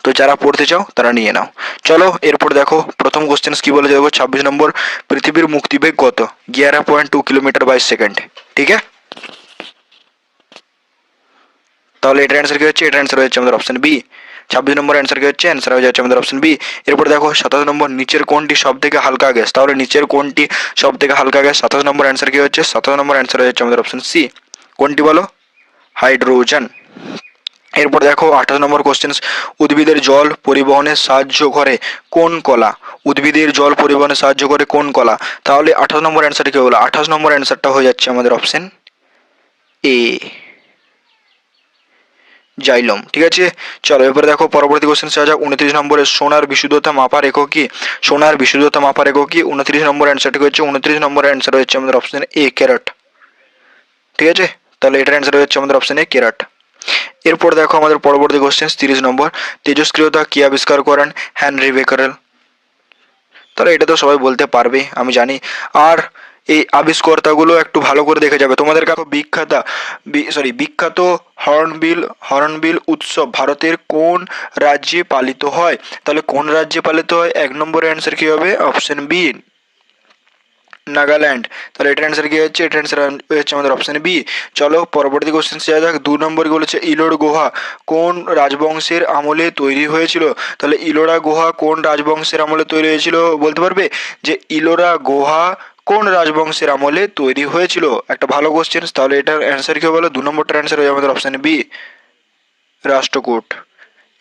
তো যারা পড়তে চাও তারা নিয়ে নাও। চলো এরপর দেখো প্রথম কোশ্চেন কি বলেছে দেখো 26 নম্বর, পৃথিবীর মুক্তিবেগ কত? 11.2 কিলোমিটার বাই সেকেন্ড। ঠিক আছে, তাহলে এটার অ্যান্সার কি হচ্ছে? এটার অ্যান্সার হচ্ছে আমাদের অপশন বি। 26 নম্বর অ্যান্সার কি হচ্ছে? অ্যান্সার হয়ে যাচ্ছে আমাদের অপশন বি। এরপর দেখো 27 নম্বর, নিচের কোনটি সব থেকে হালকা গ্যাস? তাহলে নিচের কোনটি সব থেকে হালকা গ্যাস? 27 নম্বর অ্যান্সার কি হচ্ছে? 27 নম্বর অ্যান্সার হয়ে যাচ্ছে আমাদের অপশন সি। কোনটি বলো? হাইড্রোজেন। এরপর দেখো 28 নম্বর কোশ্চেন, উদ্ভিদের জল পরিবহনে সাহায্য করে কোন কলা? উদ্ভিদের জল পরিবহনে সাহায্য করে কোন কলা? তাহলে 28 নম্বর অ্যান্সারটা কি হলো? 28 নম্বর অ্যান্সারটা হয়ে যাচ্ছে আমাদের অপশন এ, জাইলম। ঠিক আছে, চলো এরপরে দেখো পরবর্তী কোশ্চেন আসা যাক 29 নম্বরে, সোনার বিশুদ্ধতা মাপার একক কি? সোনার বিশুদ্ধতা মাপার একক কি? 29 নম্বর অ্যান্সারটা হচ্ছে, 29 নম্বর অ্যান্সার হচ্ছে আমাদের অপশন এ, ক্যারেট। ঠিক আছে, তাহলে এটার অ্যান্সার হচ্ছে আমাদের অপশন এ, ক্যারেট। এরপর দেখো আমাদের পরবর্তী কোশ্চেন 30 নম্বর, তেজস্ক্রিয়তা কি আবিষ্কার করেন? Henry Becquerel. তাহলে এটা তো সবাই বলতে পারবে আমি জানি। আর এই আবিষ্কর্তাগুলো একটু ভালো করে দেখে যাবে তোমাদের কাছে। বিখ্যাত হর্নবিল উৎসব ভারতের কোন রাজ্যে পালিত হয়? তাহলে কোন রাজ্যে পালিত হয়? 1 নম্বরের অ্যান্সার কি হবে? Option B, Nagaland. তাহলে এটার অ্যান্সার কি হচ্ছে? এটার অ্যান্সার হচ্ছে আমাদের অপশন বি। চলো পরবর্তী কোশ্চেন যাওয়া যাক। 2 নম্বর বলেছে ইলোর গুহা কোন রাজবংশের আমলে তৈরি হয়েছিল? তাহলে ইলোরা গুহা কোন রাজবংশের আমলে তৈরি হয়েছিল বলতে পারবে? যে ইলোরা গুহা কোন রাজবংশের আমলে তৈরি হয়েছিল? একটা ভালো কোশ্চেন। তাহলে এটার অ্যান্সার কি বলো? 2 নম্বরটার অ্যান্সার হয়ে আমাদের অপশন বি, রাষ্ট্রকূট।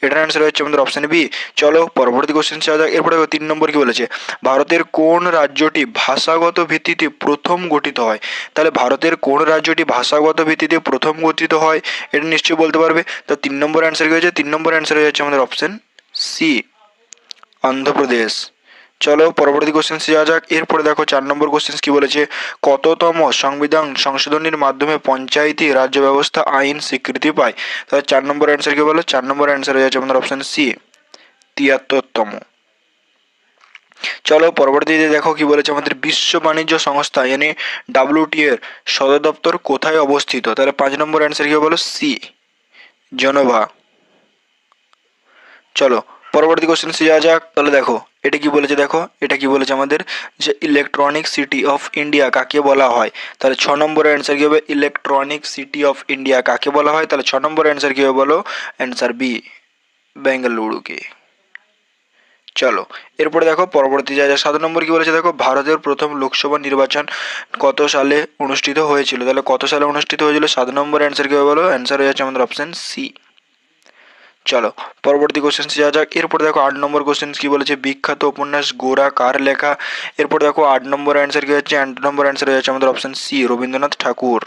এটার অ্যান্সার হচ্ছে আমাদের অপশন বি। চলো পরবর্তী কোশ্চেন যাওয়া যাক। এরপরে 3 নম্বর কি বলেছে? ভারতের কোন রাজ্যটি ভাষাগত ভিত্তিতে প্রথম গঠিত হয়? তাহলে ভারতের কোন রাজ্যটি ভাষাগত ভিত্তিতে প্রথম গঠিত হয়? এটা নিশ্চয়ই বলতে পারবে। তো 3 নম্বর অ্যান্সার কি হয়েছে? 3 নম্বর অ্যান্সার হয়ে যাচ্ছে আমাদের অপশন সি, অন্ধ্রপ্রদেশ। চলো পরবর্তী কোশ্চেন যাওয়া যাক। এরপরে দেখো 4 নম্বর কোশ্চেন কি বলেছে? কততম সংবিধান সংশোধনীর মাধ্যমে পঞ্চায়েতি রাজ্য ব্যবস্থা আইন স্বীকৃতি পায়? তাহলে 4 নম্বর অ্যান্সার কি বলো? 4 নম্বর অ্যান্সার হয়ে যাচ্ছে আমাদের অপশন সি, 73তম। চলো পরবর্তীতে দেখো কি বলেছে? আমাদের বিশ্ব বাণিজ্য সংস্থা মানে WTO এর সদর দপ্তর কোথায় অবস্থিত? তাহলে 5 নম্বর অ্যান্সার কি বলো? C, Geneva. চলো পরবর্তী কোশ্চেন যাওয়া যাক। তাহলে দেখো এটা কি বলেছে? দেখো এটা কি বলেছে আমাদের, যে ইলেকট্রনিক সিটি অফ ইন্ডিয়া কাকে বলা হয়? তাহলে 6 নম্বরের অ্যান্সার কি হবে? ইলেকট্রনিক সিটি অফ ইন্ডিয়া কাকে বলা হয়? তাহলে 6 নম্বরের অ্যান্সার কি হবে বলো? অ্যান্সার বি, বেঙ্গালুরুকে। চলো এরপরে দেখো পরবর্তী যা 7 নম্বর কি বলেছে? দেখো ভারতের প্রথম লোকসভা নির্বাচন কত সালে অনুষ্ঠিত হয়েছিল? তাহলে কত সালে অনুষ্ঠিত হয়েছিল? 7 নম্বর অ্যান্সার কি হবে বলো? অ্যান্সার হয়ে যাচ্ছে আমাদের অপশন সি। চলো পরবর্তী কোশ্চেন যাওয়া যাক। এরপর দেখো 8 নম্বর কোশ্চেন কি বলেছে? বিখ্যাত উপন্যাস গোরা কার লেখা? এরপর দেখো 8 নম্বর অ্যান্সার কি হচ্ছে? 8 নম্বর অ্যান্সার হয়ে যাচ্ছে আমাদের অপশন সি, রবীন্দ্রনাথ ঠাকুর।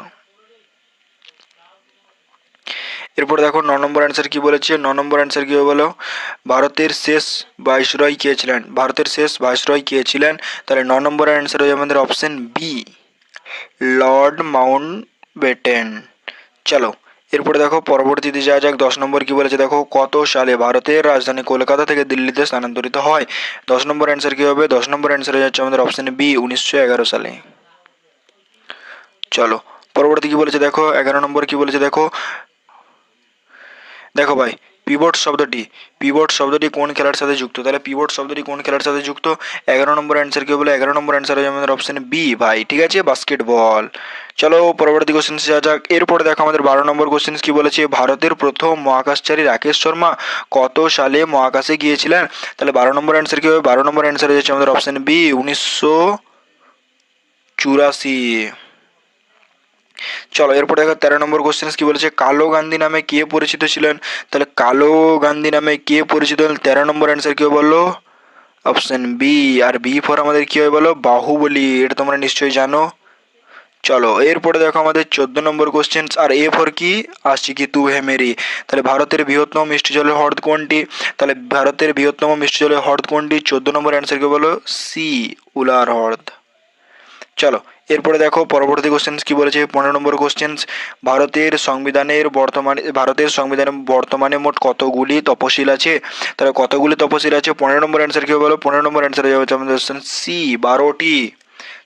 এরপর দেখো 9 নম্বর অ্যান্সার কি বলেছে? 9 নম্বর অ্যান্সার কি হবে বলো? ভারতের শেষ ভাইসরয় কে ছিলেন? ভারতের শেষ ভাইসরয় কে ছিলেন? তাহলে 9 নম্বর অ্যান্সার হয়ে আমাদের অপশন বি, লর্ড মাউন্টব্যাটেন। চলো এরপরে দেখো পরবর্তীতে যাওয়া যাক। 10 নম্বর কি বলেছে? দেখো কত সালে ভারতের রাজধানী কলকাতা থেকে দিল্লিতে স্থানান্তরিত হয়? 10 নম্বর অ্যান্সার কি হবে? 10 নম্বর অ্যান্সার হয়ে যাচ্ছে আমাদের অপশন বি, 1911 সালে। চলো পরবর্তী কি বলেছে? দেখো 11 নম্বর কি বলেছে? দেখো দেখো ভাই, পিভট শব্দটি কোন খেলার সাথে যুক্ত? তাহলে পিভট শব্দটি কোন খেলার সাথে যুক্ত? 11 নম্বর অ্যান্সার কি বলে? 11 নম্বর অ্যান্সার হয়ে আমাদের অপশন বি ভাই, ঠিক আছে, বাস্কেটবল। চলো পরবর্তী কোশ্চেন যাওয়া যাক। এরপরে দেখো আমাদের 12 নম্বর কোশ্চেন কি বলেছে? ভারতের প্রথম মহাকাশচারী রাকেশ শর্মা কত সালে মহাকাশে গিয়েছিলেন? তাহলে 12 নম্বর অ্যান্সার কি হবে? 12 নম্বর অ্যান্সার হয়ে যাচ্ছে আমাদের অপশন বি, 1984। চলো এরপর দেখো 13 নম্বর কোশ্চেন কি বলেছে? কালো গান্ধী নামে কে পরিচিত ছিলেন? তাহলে কালো গান্ধী নামে কে পরিচিত হলেন? 13 নম্বর অ্যান্সার কি হবে বলো? Option B. আর বি ফর আমাদের কি হবে বলো? বাহুবলী। এটা তোমরা নিশ্চয়ই জানো। চলো এরপরে দেখো আমাদের 14 নম্বর কোশ্চেন। আর এ ফর কি আসছে কি? তু হে মেরি। তাহলে ভারতের বৃহত্তম মিষ্টি জলের হ্রদ কোনটি? তাহলে ভারতের বৃহত্তম মিষ্টি জলের হ্রদ কোনটি? 14 নম্বর অ্যান্সার কি বলো? সি, উলার হ্রদ। চলো এরপরে দেখো পরবর্তী কোশ্চেন কি বলেছে? 15 নম্বর কোশ্চেন। ভারতের সংবিধানে মোট কতগুলি তপশিল আছে? তাহলে কতগুলি তপশিল আছে? 15 নম্বর অ্যান্সার কি হবে বলো? 15 নম্বর অ্যান্সার হয়ে যাবে আমাদের অপশন সি, 12টি।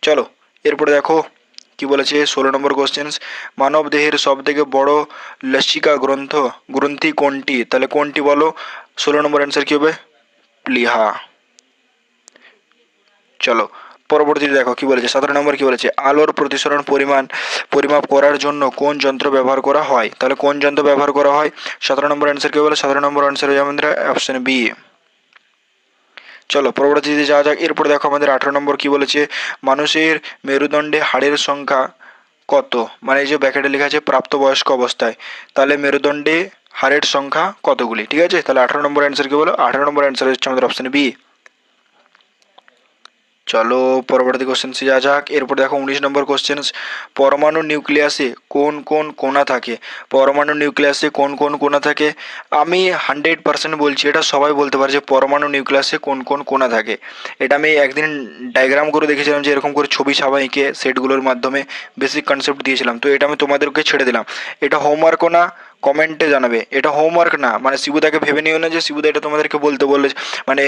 চলো এরপরে দেখো কি বলেছে 16 নম্বর কোশ্চেন, মানব দেহের সব থেকে বড় লসিকা গ্রন্থি কোনটি? তাহলে কোনটি বলো? 16 নম্বর অ্যান্সার কি হবে? প্লীহা। চলো পরবর্তীতে দেখো কি বলেছে 17 নম্বর কি বলেছে, আলোর প্রতিসরণ পরিমাপ করার জন্য কোন যন্ত্র ব্যবহার করা হয়? তাহলে কোন যন্ত্র ব্যবহার করা হয়? 17 নম্বর অ্যান্সার কি বলে? 17 নম্বর অ্যান্সার হয়ে যাবে আমাদের অপশন বি। চলো পরবর্তীতে যাওয়া যাক। এরপরে দেখো আমাদের 18 নম্বর কি বলেছে, মানুষের মেরুদণ্ডে হাড়ের সংখ্যা কত? মানে এই যে ব্যাকেটে লেখা আছে প্রাপ্তবয়স্ক অবস্থায়, তাহলে মেরুদণ্ডে হাড়ের সংখ্যা কতগুলি? ঠিক আছে, তাহলে 18 নম্বর অ্যান্সার কি বলো? 18 নম্বর অ্যান্সার হচ্ছে আমাদের অপশন বি। চলো পরবর্তী কোশ্চেন্সে যাওয়া যাক। এরপর দেখো 19 নম্বর কোশ্চেন, পরমাণু নিউক্লিয়াসে কোন কোন কণা থাকে? পরমাণু নিউক্লিয়াসে কোন কোন কণা থাকে? আমি 100% বলছি, এটা সবাই বলতে পারে যে পরমাণু নিউক্লিয়াসে কোন কোন কণা থাকে। এটা আমি একদিন ডায়াগ্রাম করে দেখেছিলাম, যে এরকম করে ছবি ছাপা এঁকে সেটগুলোর মাধ্যমে বেসিক কনসেপ্ট দিয়েছিলাম। তো এটা আমি তোমাদেরকে ছেড়ে দিলাম, এটা হোমওয়ার্কও না, কমেন্টে জানাবে। এটা হোমওয়ার্ক না, মানে শিবুদাকে ভেবে নিও না যে শিবুদা এটা তোমাদেরকে বলতে বললে, মানে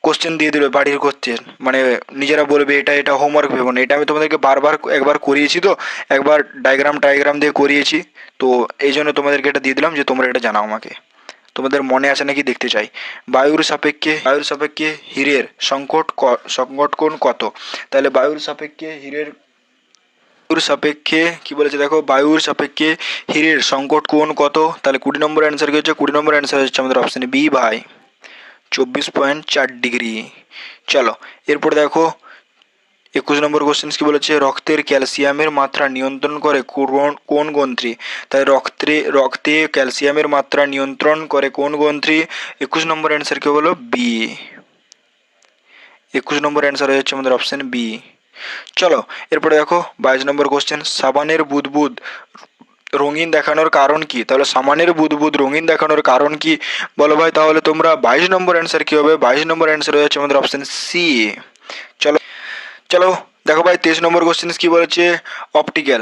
কোশ্চেন দিয়ে দিল বাড়ির কোশ্চেন, মানে নিজেরা বলবে এটা এটা হোমওয়ার্ক ভেবো না। এটা আমি তোমাদেরকে বারবার একবার করিয়েছি, তো একবার ডায়াগ্রাম দিয়ে করিয়েছি, তো এই জন্য তোমাদেরকে এটা দিয়ে দিলাম যে তোমরা এটা জানাও আমাকে। তোমাদের মনে আছে নাকি দেখতে চাই। বায়ুর সাপেক্ষে হীরের সংকট কোণ কত? তাহলে বায়ুর সাপেক্ষে কি বলেছে দেখো, বায়ুর সাপেক্ষে হীরের সংকট কোণ কত? তাহলে 20 নম্বর অ্যান্সার কি হচ্ছে? 20 নম্বর অ্যান্সার হচ্ছে আমাদের অপশন বি ভাই, 24.4 ডিগ্রি। চলো এরপর দেখো 21 নম্বর কোশ্চেন কি বলেছে, রক্তের ক্যালসিয়ামের মাত্রা নিয়ন্ত্রণ করে কোন গ্রন্থি? তাই রক্তে ক্যালসিয়ামের মাত্রা নিয়ন্ত্রণ করে কোন গ্রন্থি? 21 নম্বর অ্যান্সার কি বলো? বি। 21 নম্বর অ্যান্সার হচ্ছে আমাদের অপশন বি। চলো এরপরে দেখো 22 নম্বর কোশ্চেন, সাবানের বুদবুদ রঙিন দেখানোর কারণ কি? তাহলে সামানের বুদবুদ রঙিন দেখানোর কারণ কি বলো ভাই? তাহলে তোমরা 22 নম্বর অ্যান্সার কি হবে? 22 নম্বর অ্যান্সার হয়ে যাচ্ছে আমাদের অপশন সি। চলো চলো দেখো ভাই 23 নম্বর কোশ্চেন কি বলেছে, অপটিক্যাল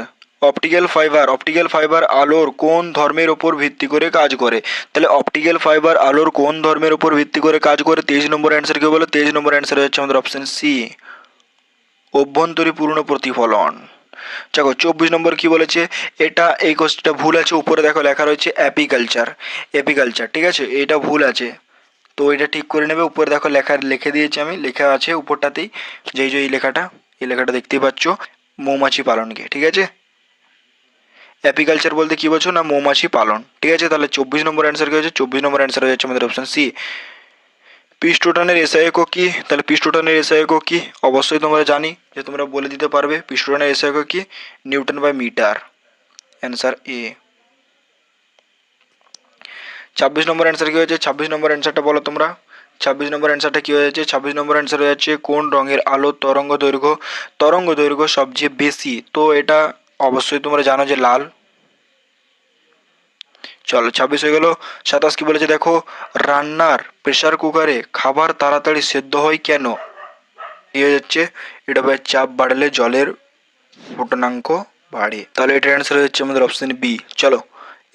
ফাইবার আলোর কোন ধর্মের উপর ভিত্তি করে কাজ করে? তাহলে অপটিক্যাল ফাইবার আলোর কোন ধর্মের উপর ভিত্তি করে কাজ করে? 23 নম্বর অ্যান্সার কি বলো? 23 নম্বর অ্যান্সার হচ্ছে আমাদের অপশন সি, অভ্যন্তরীণ পূর্ণ প্রতিফলন। দেখো 24 নম্বর কি বলেছে, এই কোশ্চেনটা ভুল আছে, উপরে দেখো লেখা রয়েছে এপিকালচার, ঠিক আছে, এটা ভুল আছে, তো এটা ঠিক করে নেবে। উপরে দেখো লিখে দিয়েছি আমি, লেখা আছে উপরটাতেই, যেই যে এই লেখাটা দেখতেই পাচ্ছ, মৌমাছি পালনকে, ঠিক আছে। অ্যাপিকালচার বলতে কি বলছো না, মৌমাছি পালন, ঠিক আছে। তাহলে 24 নম্বর অ্যান্সার কি হচ্ছে? 24 নম্বর অ্যান্সার হয়ে যাচ্ছে আমাদের অপশন সি। পিস্টোটনের এসআই একক কি? তাহলে পিস্টোটনের এসআই একক কি? অবশ্যই তোমরা জানি যে তোমরা বলে দিতে পারবে পিস্টোটনের এসআই একক কি, newton by metre, answer A. 26 নম্বর অ্যান্সার কি হয়েছে? 26 নম্বর অ্যান্সারটা বলো তোমরা। 26 নম্বর অ্যান্সারটা কি হয়েছে? 26 নম্বর অ্যান্সার হয়ে যাচ্ছে কোন রঙের আলোর তরঙ্গ দৈর্ঘ্য সবচেয়ে বেশি? তো এটা অবশ্যই তোমরা জানো যে লাল। চলো 26 হয়ে গেল। 27 কি বলেছে দেখো, রান্নার প্রেসার কুকারে খাবার তাড়াতাড়ি সেদ্ধ হয় কেন? কি হয়ে যাচ্ছে, এটা ভাই চাপ বাড়লে জলের ফুটনাঙ্ক বাড়ে, তাহলে এটার অ্যান্সার হচ্ছে আমাদের অপশন বি। চলো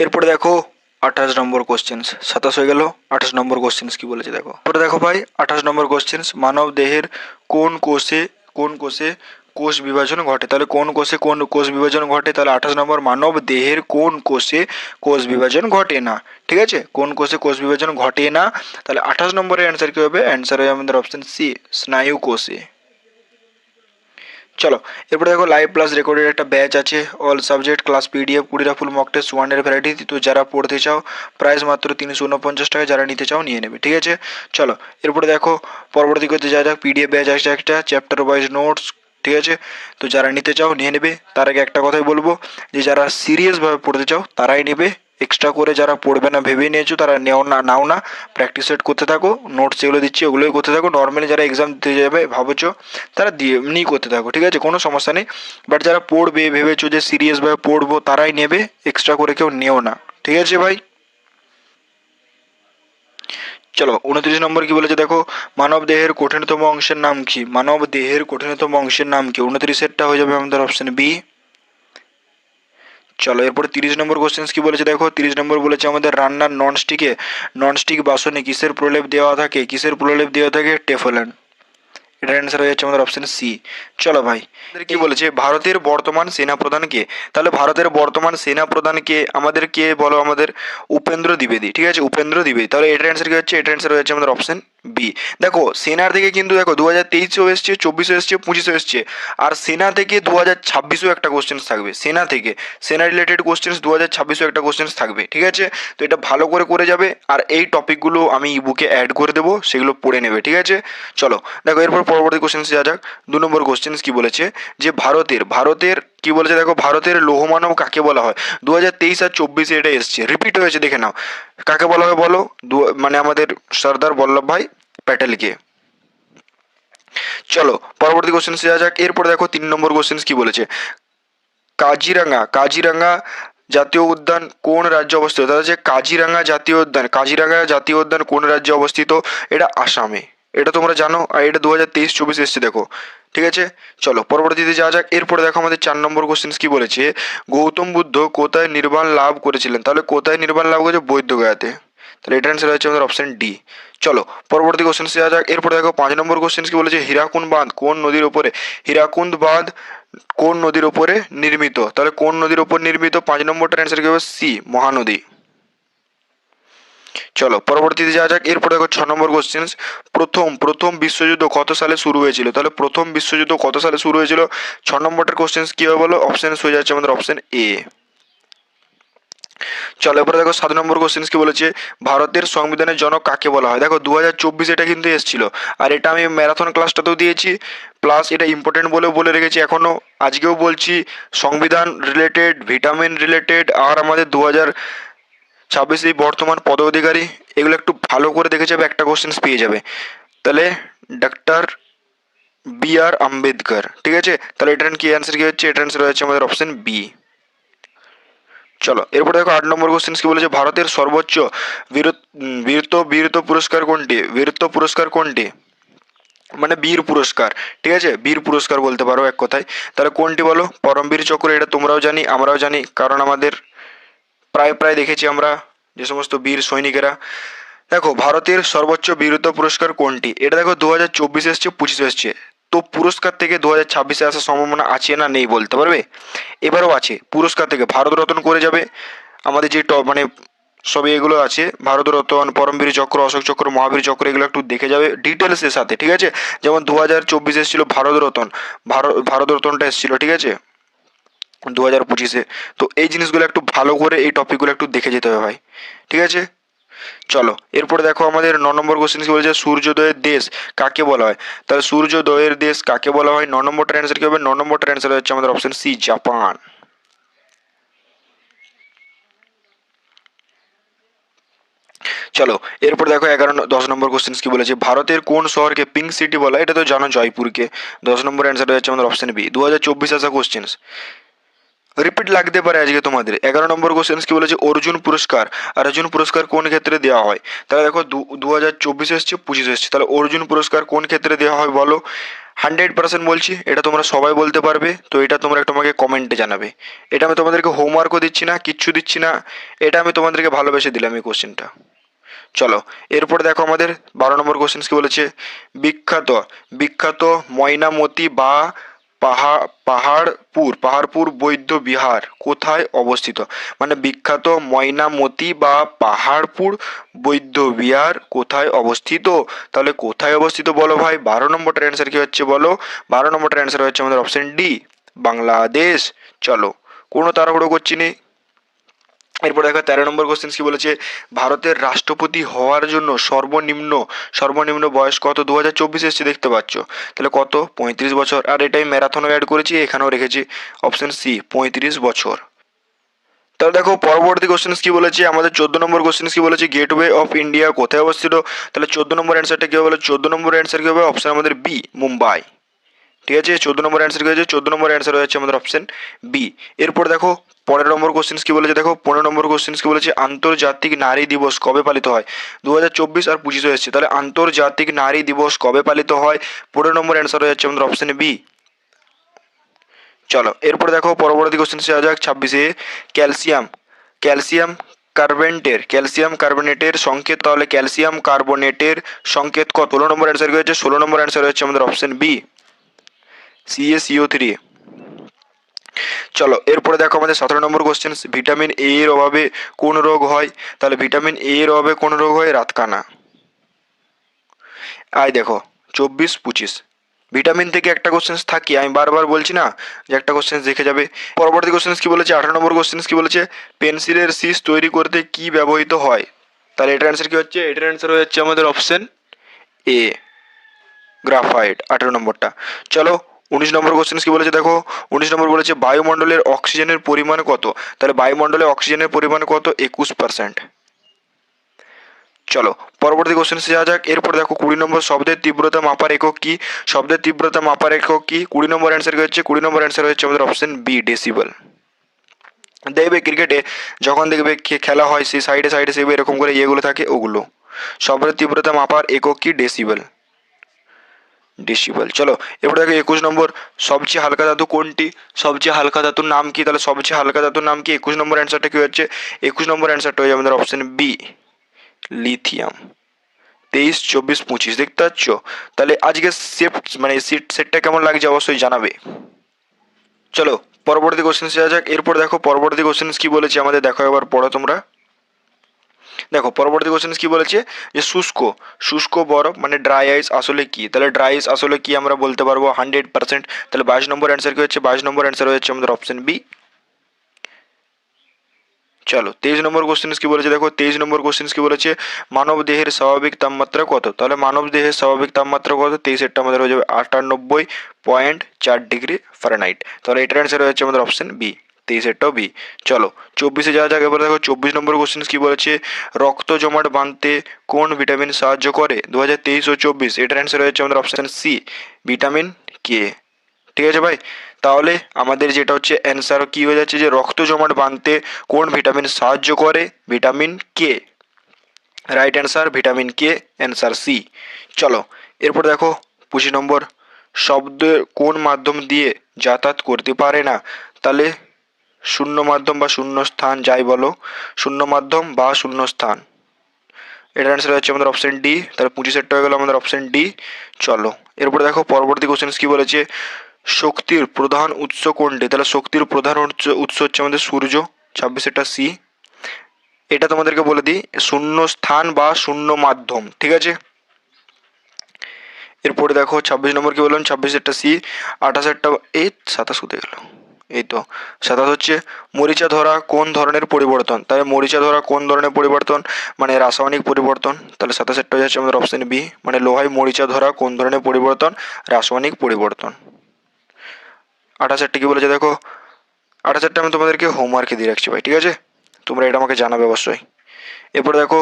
এরপরে দেখো 28 নম্বর কোশ্চেন, 27 হয়ে গেল। 28 নম্বর কোশ্চেন কি বলেছে দেখো, এরপরে দেখো ভাই 28 নম্বর কোশ্চেন, মানব দেহের কোন কোষে কোষ বিভাজন ঘটে? তাহলে কোন কোষ বিভাজন ঘটে? তাহলে 28 নম্বর, মানব দেহের কোন কোষে কোষ বিভাজন ঘটে না, ঠিক আছে, কোন কোষে কোষ বিভাজন ঘটে না। তাহলে 28 নম্বরের অ্যান্সার কি হবে? অ্যান্সার হবে আমাদের অপশন সি, স্নায়ু কোষে। চলো এরপরে দেখো লাইভ প্লাস রেকর্ডের একটা ব্যাচ আছে, অল সাবজেক্ট ক্লাস পিডিএফ 20টা ফুল মক টেস্ট 1 এর ভ্যারাইটি। তো যারা পড়তে চাও প্রাইস মাত্র 349 টাকা, যারা নিতে চাও নিয়ে নেবে, ঠিক আছে। চলো এরপরে দেখো পরবর্তী করতে যা যাক, পিডিএফ ব্যাচ আছে একটা, চ্যাপ্টার ওয়াইজ নোটস, ঠিক আছে। তো যারা নিতে চাও নিয়ে নেবে। তার আগে একটা কথাই বলবো, যে যারা সিরিয়াসভাবে পড়তে চাও তারাই নেবে, এক্সট্রা করে যারা পড়বে না ভেবে নিয়েছো তারা নাও না, প্র্যাকটিস সেট করতে থাকো, নোটস যেগুলো দিচ্ছি ওগুলোই করতে থাকো। নর্মালি যারা এক্সাম দিতে যাবে ভাবছো তারা দিয়ে এমনি করতে থাকো, ঠিক আছে, কোনো সমস্যা নেই। বাট যারা পড়বে ভেবেছো যে সিরিয়াসভাবে পড়বো তারাই নেবে, এক্সট্রা করে কেউ নেও না, ঠিক আছে ভাই। চলো 29 নম্বর কি বলেছে দেখো, মানব দেহের কঠিনতম অংশের নাম কি? 29-এরটা হয়ে যাবে আমাদের অপশন বি। চলো এরপরে 30 নম্বর কোশ্চেন কি বলেছে দেখো, 30 নম্বর বলেছে আমাদের রান্নার ননস্টিক বাসনে কিসের প্রলেপ দেওয়া থাকে? টেফলন। এটার অ্যান্সার হয়ে যাচ্ছে আমাদের অপশন সি। চলো ভাই, কি বলেছে ভারতের বর্তমান সেনা প্রধান কে? তাহলে ভারতের বর্তমান সেনা প্রধান কে আমাদের, কে বলো আমাদের? উপেন্দ্র দ্বিবেদী, ঠিক আছে, উপেন্দ্র দ্বিবেদী। তাহলে এটার অ্যান্সার কি হচ্ছে? এটার অ্যান্সার হয়ে যাচ্ছে আমাদের অপশন বি। দেখো সেনার থেকে কিন্তু দেখো 2023-এও এসছে, 24-এও এসছে, 25-এও এসছে, আর সেনা থেকে 2026-এও একটা কোশ্চেন থাকবে। সেনা থেকে, সেনা রিলেটেড কোশ্চেন 2026-এও একটা কোশ্চেন থাকবে, ঠিক আছে? তো এটা ভালো করে করে যাবে, আর এই টপিকগুলো আমি ই বুকে অ্যাড করে দেবো, সেগুলো পড়ে নেবে, ঠিক আছে? চলো দেখো এরপর পরবর্তী কোশ্চেন যাওয়া যাক। 2 নম্বর কোশ্চেন কি বলেছে যে ভারতের কি বলেছে দেখো, ভারতের লৌহমানব কাকে বলা হয়? 2023 আর 24-এ এটা এসছে, রিপিট হয়েছে, দেখে নাও। কাকে বলা হয় বলো? মানে আমাদের সর্দার বল্লভভাই প্যাটেলকে। চলো পরবর্তী কোশ্চেন যাওয়া যাক। এরপর দেখো 3 নম্বর কোশ্চেন কি বলেছে, কাজিরাঙ্গা জাতীয় উদ্যান কোন রাজ্যে অবস্থিত? তাহলে যে কাজিরাঙ্গা জাতীয় উদ্যান কোন রাজ্যে অবস্থিত? এটা আসামে। এটা তোমরা জানো, আর এটা 2023-24 এসছে দেখো, ঠিক আছে? চলো পরবর্তীতে যাওয়া যাক। এরপরে দেখো আমাদের 4 নম্বর কোশ্চেন কি বলেছে, গৌতম বুদ্ধ কোথায় নির্বাণ লাভ করেছিলেন? তাহলে কোথায় নির্বাণ লাভ করেছে? বৌদ্ধগয়াতে। তাহলে এটার অ্যান্সার হচ্ছে আমাদের অপশন ডি। চলো পরবর্তী কোশ্চেন যাওয়া যাক। এরপরে দেখো 5 নম্বর কোশ্চেন কি বলেছে, হীরাকুন্ড বাঁধ কোন নদীর ওপরে? হীরাকুন্দ বাঁধ কোন নদীর ওপরে নির্মিত? তাহলে কোন নদীর ওপর নির্মিত? 5 নম্বরটার অ্যান্সার কি হবে? সি, মহানদী। চলো পরবর্তীতে যাওয়া যাক। এরপর দেখো 6 নম্বর কোশ্চেন, প্রথম বিশ্বযুদ্ধ কত সালে শুরু হয়েছিল? তাহলে প্রথম বিশ্বযুদ্ধ কত সালে শুরু হয়েছিল? 6 নম্বরটার কোশ্চেন কি হবে বলো? অপশন হয়ে যাচ্ছে আমাদের অপশন এ। চলো এরপরে দেখো 7 নম্বর কোশ্চেন কি বলেছে, ভারতের সংবিধানের জনক কাকে বলা হয়? দেখো 2024 এটা কিন্তু এসেছিল, আর এটা আমি ম্যারাথন ক্লাসটাতেও দিয়েছি, প্লাস এটা ইম্পর্টেন্ট বলেও বলে রেখেছি, এখনও আজকেও বলছি। সংবিধান রিলেটেড, ভিটামিন রিলেটেড, আর আমাদের 2026 এই বর্তমান পদ অধিকারী, এগুলো একটু ভালো করে দেখে যাবে, একটা কোশ্চেন পেয়ে যাবে। তাহলে ডক্টর B.R. আম্বেদকর, ঠিক আছে? তাহলে এটার কি অ্যান্সার কি হচ্ছে? এটার অ্যান্সার হচ্ছে আমাদের অপশন বি। চলো এরপরে দেখো 8 নম্বর কোশ্চেন কি বলেছে, ভারতের সর্বোচ্চ বীরত্ব পুরস্কার কোনটি? বীরত্ব পুরস্কার কোনটি? মানে বীর পুরস্কার, ঠিক আছে, বীর পুরস্কার বলতে পারো এক কথায়। তাহলে কোনটি বলো? পরমবীর চক্র, এটা তোমরাও জানি, আমরাও জানি, কারণ আমাদের প্রায় প্রায় দেখেছি আমরা যে সমস্ত বীর সৈনিকেরা। দেখো ভারতের সর্বোচ্চ বীরত্ব পুরস্কার কোনটি? এটা দেখো 2024 এসছে, 25 এসছে, তো পুরস্কার থেকে 2026-এ আসার সম্ভাবনা আছে না নেই বলতে পারবে? এবারও আছে, পুরস্কার থেকে ভারতরত্ন করে যাবে আমাদের যে মানে সব এগুলো আছে, ভারতরত্ন, পরমবীর চক্র, অশোক চক্র, মহাবীর চক্র, এগুলো একটু দেখে যাবে ডিটেলসের সাথে, ঠিক আছে? যেমন 2024 এসেছিল ভারতরত্ন, ভারতরত্নটা এসেছিল, ঠিক আছে, 2025-এ। তো এই জিনিসগুলো একটু ভালো করে, এই টপিকগুলো একটু দেখে যেতে হবে ভাই, ঠিক আছে? চলো এরপরে দেখো আমাদের 9 নম্বর কোশ্চেন কি বলেছে, সূর্যোদয়ের দেশ কাকে বলা হয়? তাহলে সূর্যোদয়ের দেশ কাকে বলা হয়? 9 নম্বরটার অ্যান্সার কি হবে? 9 নম্বরটার অ্যান্সার হচ্ছে আমাদের অপশন সি, জাপান। চলো এরপর দেখো 10 নম্বর কোশ্চেন কি বলেছে, ভারতের কোন শহরকে পিঙ্ক সিটি বলা হয়? এটা তো জানো, জয়পুরকে। 10 নম্বর অ্যান্সার হচ্ছে আমাদের অপশন বি। 2024 আসা কোশ্চেন, রিপিট লাগতে পারে আজকে তোমাদের। 11 নম্বর কোশ্চেন কি বলেছে, অর্জুন পুরস্কার, আর অর্জুন পুরস্কার কোন ক্ষেত্রে দেওয়া হয়? তাহলে দেখো 2024 এসছে, 25 এসছে, তাহলে অর্জুন পুরস্কার কোন ক্ষেত্রে দেওয়া হয় বলো? 100% বলছি, এটা তোমরা সবাই বলতে পারবে, তো এটা তোমরা একটু আমাকে কমেন্টে জানাবে। এটা আমি তোমাদেরকে হোমওয়ার্কও দিচ্ছি না, কিচ্ছু দিচ্ছি না, এটা আমি তোমাদেরকে ভালোবেসে দিলাম এই কোশ্চেনটা। চলো এরপরে দেখো আমাদের 12 নম্বর কোশ্চেন কি বলেছে, বিখ্যাত বিখ্যাত ময়নামতি বা পাহাড়পুর বৌদ্ধ বিহার কোথায় অবস্থিত? মানে বিখ্যাত ময়নামতি বা পাহাড়পুর বৌদ্ধ বিহার কোথায় অবস্থিত? তাহলে কোথায় অবস্থিত বলো ভাই? 12 নম্বরটার অ্যান্সার কি হচ্ছে বলো? 12 নম্বরটার অ্যান্সার হচ্ছে আমাদের অপশন ডি, বাংলাদেশ। চলো কোনো তাড়াহুড়ো করছি নি। এরপর দেখো 13 নম্বর কোশ্চেন কি বলেছে, ভারতের রাষ্ট্রপতি হওয়ার জন্য সর্বনিম্ন বয়স কত? 2024 এসছে দেখতে পাচ্ছ, তাহলে কত? 35 বছর। আর এটাই ম্যারাথনও অ্যাড করেছি, এখানেও রেখেছি অপশন সি, 35 বছর। তাহলে দেখো পরবর্তী কোশ্চেন কি বলেছে আমাদের, 14 নম্বর কোশ্চেন কি বলেছে, গেটওয়ে অফ ইন্ডিয়া কোথায় অবস্থিত? তাহলে 14 নম্বর অ্যান্সারটা কি হবে বলো? 14 নম্বর অ্যান্সার কি হবে? অপশন আমাদের বি, মুম্বাই। ঠিক আছে, 14 নম্বর অ্যান্সার কি হয়েছে? 14 নম্বর অ্যান্সার হয়েছে আমাদের অপশন বি। এরপর দেখো 15 নম্বর কোশ্চেন কি বলেছে, দেখো 15 নম্বর কোশ্চেন কি বলেছে, আন্তর্জাতিক নারী দিবস কবে পালিত হয়? 2024 আর 25 এসেছে, তাহলে আন্তর্জাতিক নারী দিবস কবে পালিত হয়? 15 নম্বর অ্যান্সার হয়ে যাচ্ছে আমাদের অপশন বি। চলো এরপর দেখো পরবর্তী কোশ্চেন যাওয়া যাক 26-এ, ক্যালসিয়াম ক্যালসিয়াম ক্যালসিয়াম কার্বনেটের সংকেত, তাহলে ক্যালসিয়াম কার্বনেটের সংকেত কত? 16 নম্বর অ্যান্সার কি হচ্ছে? 16 নম্বর অ্যান্সার হচ্ছে আমাদের অপশন বি, CaCO3। চলো এরপরে দেখো আমাদের 17 নম্বর কোশ্চেন, ভিটামিন এ এর অভাবে কোন রোগ হয়? তাহলে ভিটামিন এ এর অভাবে কোন রোগ হয়? রাতকানা। দেখো 24-25 ভিটামিন থেকে একটা কোশ্চেন থাকি, আমি বারবার বলছি না যে একটা কোশ্চেন দেখে যাবে। পরবর্তী কোশ্চেন কি বলেছে? 18 নম্বর কোশ্চেন কি বলেছে? পেন্সিলের শীষ তৈরি করতে কি ব্যবহৃত হয়? তাহলে এটার অ্যান্সার কি হচ্ছে? এটার অ্যান্সার হচ্ছে আমাদের অপশন এ, গ্রাফাইট, 18 নম্বরটা। চলো 19 নম্বর কোশ্চেন কি বলেছে? দেখো 19 নম্বর বলেছে বায়ুমণ্ডলের অক্সিজেনের পরিমাণ কত? তাহলে বায়ুমণ্ডলে অক্সিজেনের পরিমাণ কত? 21%। চলো পরবর্তী কোশ্চেন যাওয়া যাক। এরপর দেখো 20 নম্বর, শব্দের তীব্রতা মাপার একক কি? শব্দের তীব্রতা মাপার একক কি? 20 নম্বর অ্যান্সার কি হচ্ছে? 20 নম্বর অ্যান্সার হচ্ছে আমাদের অপশন বি, ডেসিবেল। দেখবে ক্রিকেটে যখন দেখবে খেলা হয়, সেই সাইডে সাইডে সেবে এরকম করে ইয়েগুলো থাকে, ওগুলো শব্দের তীব্রতা মাপার একক কি? Decibel, decibel. চলো এরপর দেখো 21 নম্বর, সবচেয়ে হালকা ধাতু কোনটি? সবচেয়ে হালকা ধাতুর নাম কি? তাহলে সবচেয়ে হালকা ধাতুর নাম কি? 21 নম্বর অ্যান্সারটা কি হচ্ছে? 21 নম্বর অ্যান্সারটা হচ্ছে আমাদের অপশন বি, লিথিয়াম। 23, 24, 25 দেখতে পাচ্ছ? তাহলে আজকে সেটটা কেমন লাগছে অবশ্যই জানাবে। চলো পরবর্তী কোশ্চেন যাওয়া যাক। এরপর দেখো পরবর্তী কোশ্চেন কি বলেছে আমাদের, দেখো এবার পড়ো তোমরা। দেখো পরবর্তী কোশ্চেন কি বলেছে? যে শুষ্ক শুষ্ক বরফ মানে ড্রাই আইস আসলে কি? তাহলে ড্রাই আইস আসলে কি আমরা বলতে পারবো 100%। তাহলে 22 নম্বর অ্যান্সার কি হচ্ছে? 22 নম্বর অ্যান্সার হচ্ছে আমাদের অপশন বি। চলো 23 নম্বর কোশ্চেন কি বলেছে? দেখো 23 নম্বর কোশ্চেন কি বলেছে? মানব দেহের স্বাভাবিক তাপমাত্রা কত? তাহলে মানব দেহের স্বাভাবিক তাপমাত্রা কত? 23 আমাদের হয়ে যাবে 98.4 ডিগ্রি ফারেনহাইট। তাহলে এটার অ্যান্সার হচ্ছে আমাদের অপশন বি, 23টাও বি। চলো 24 যাওয়া যাক। এবার দেখো 24 নম্বর কোশ্চেন কি বলেছে? রক্ত জমাট বাঁধতে কোন ভিটামিন সাহায্য করে? 2023 ও 24 এটার অ্যান্সার হচ্ছে আমাদের অপশন সি, ভিটামিন কে। ঠিক আছে ভাই, তাহলে আমাদের যেটা হচ্ছে অ্যান্সার কি হয়ে যাচ্ছে? যে রক্ত জমাট বাঁধতে কোন ভিটামিন সাহায্য করে? Vitamin K. Right answer vitamin K, answer C. চলো এরপর দেখো 25 নম্বর, শব্দ কোন মাধ্যম দিয়ে যাতায়াত করতে পারে না? তাহলে শূন্য মাধ্যম বা শূন্য স্থান, যাই বলো, শূন্য মাধ্যম বা শূন্য স্থান। এটার অ্যান্সার হচ্ছে আমাদের অপশন ডি। তাহলে 25 হয়ে গেল আমাদের অপশন ডি। চলো এরপর দেখো পরবর্তী কোশ্চেন কি বলেছে? শক্তির প্রধান উৎস কোনটি? তাহলে শক্তির প্রধান উৎস হচ্ছে আমাদের সূর্য, 26 সি। এটা তোমাদেরকে বলে দিই, শূন্য স্থান বা শূন্য মাধ্যম, ঠিক আছে। এরপরে দেখো 26 নম্বর কি বললাম? 26 সি। 28 এই 27 হতে গেল, এই তো 27 হচ্ছে মরিচা ধরা কোন ধরনের পরিবর্তন? তাহলে মরিচা ধরা কোন ধরনের পরিবর্তন? মানে রাসায়নিক পরিবর্তন। তাহলে 27 হয়ে যাচ্ছে আমাদের অপশন বি, মানে লোহায় মরিচা ধরা কোন ধরনের পরিবর্তন? রাসায়নিক পরিবর্তন। 28 কি বলেছে? দেখো 28 আমি তোমাদেরকে হোমওয়ার্কে দিয়ে রাখছি ভাই, ঠিক আছে, তোমরা এটা আমাকে জানাবে অবশ্যই। এরপর দেখো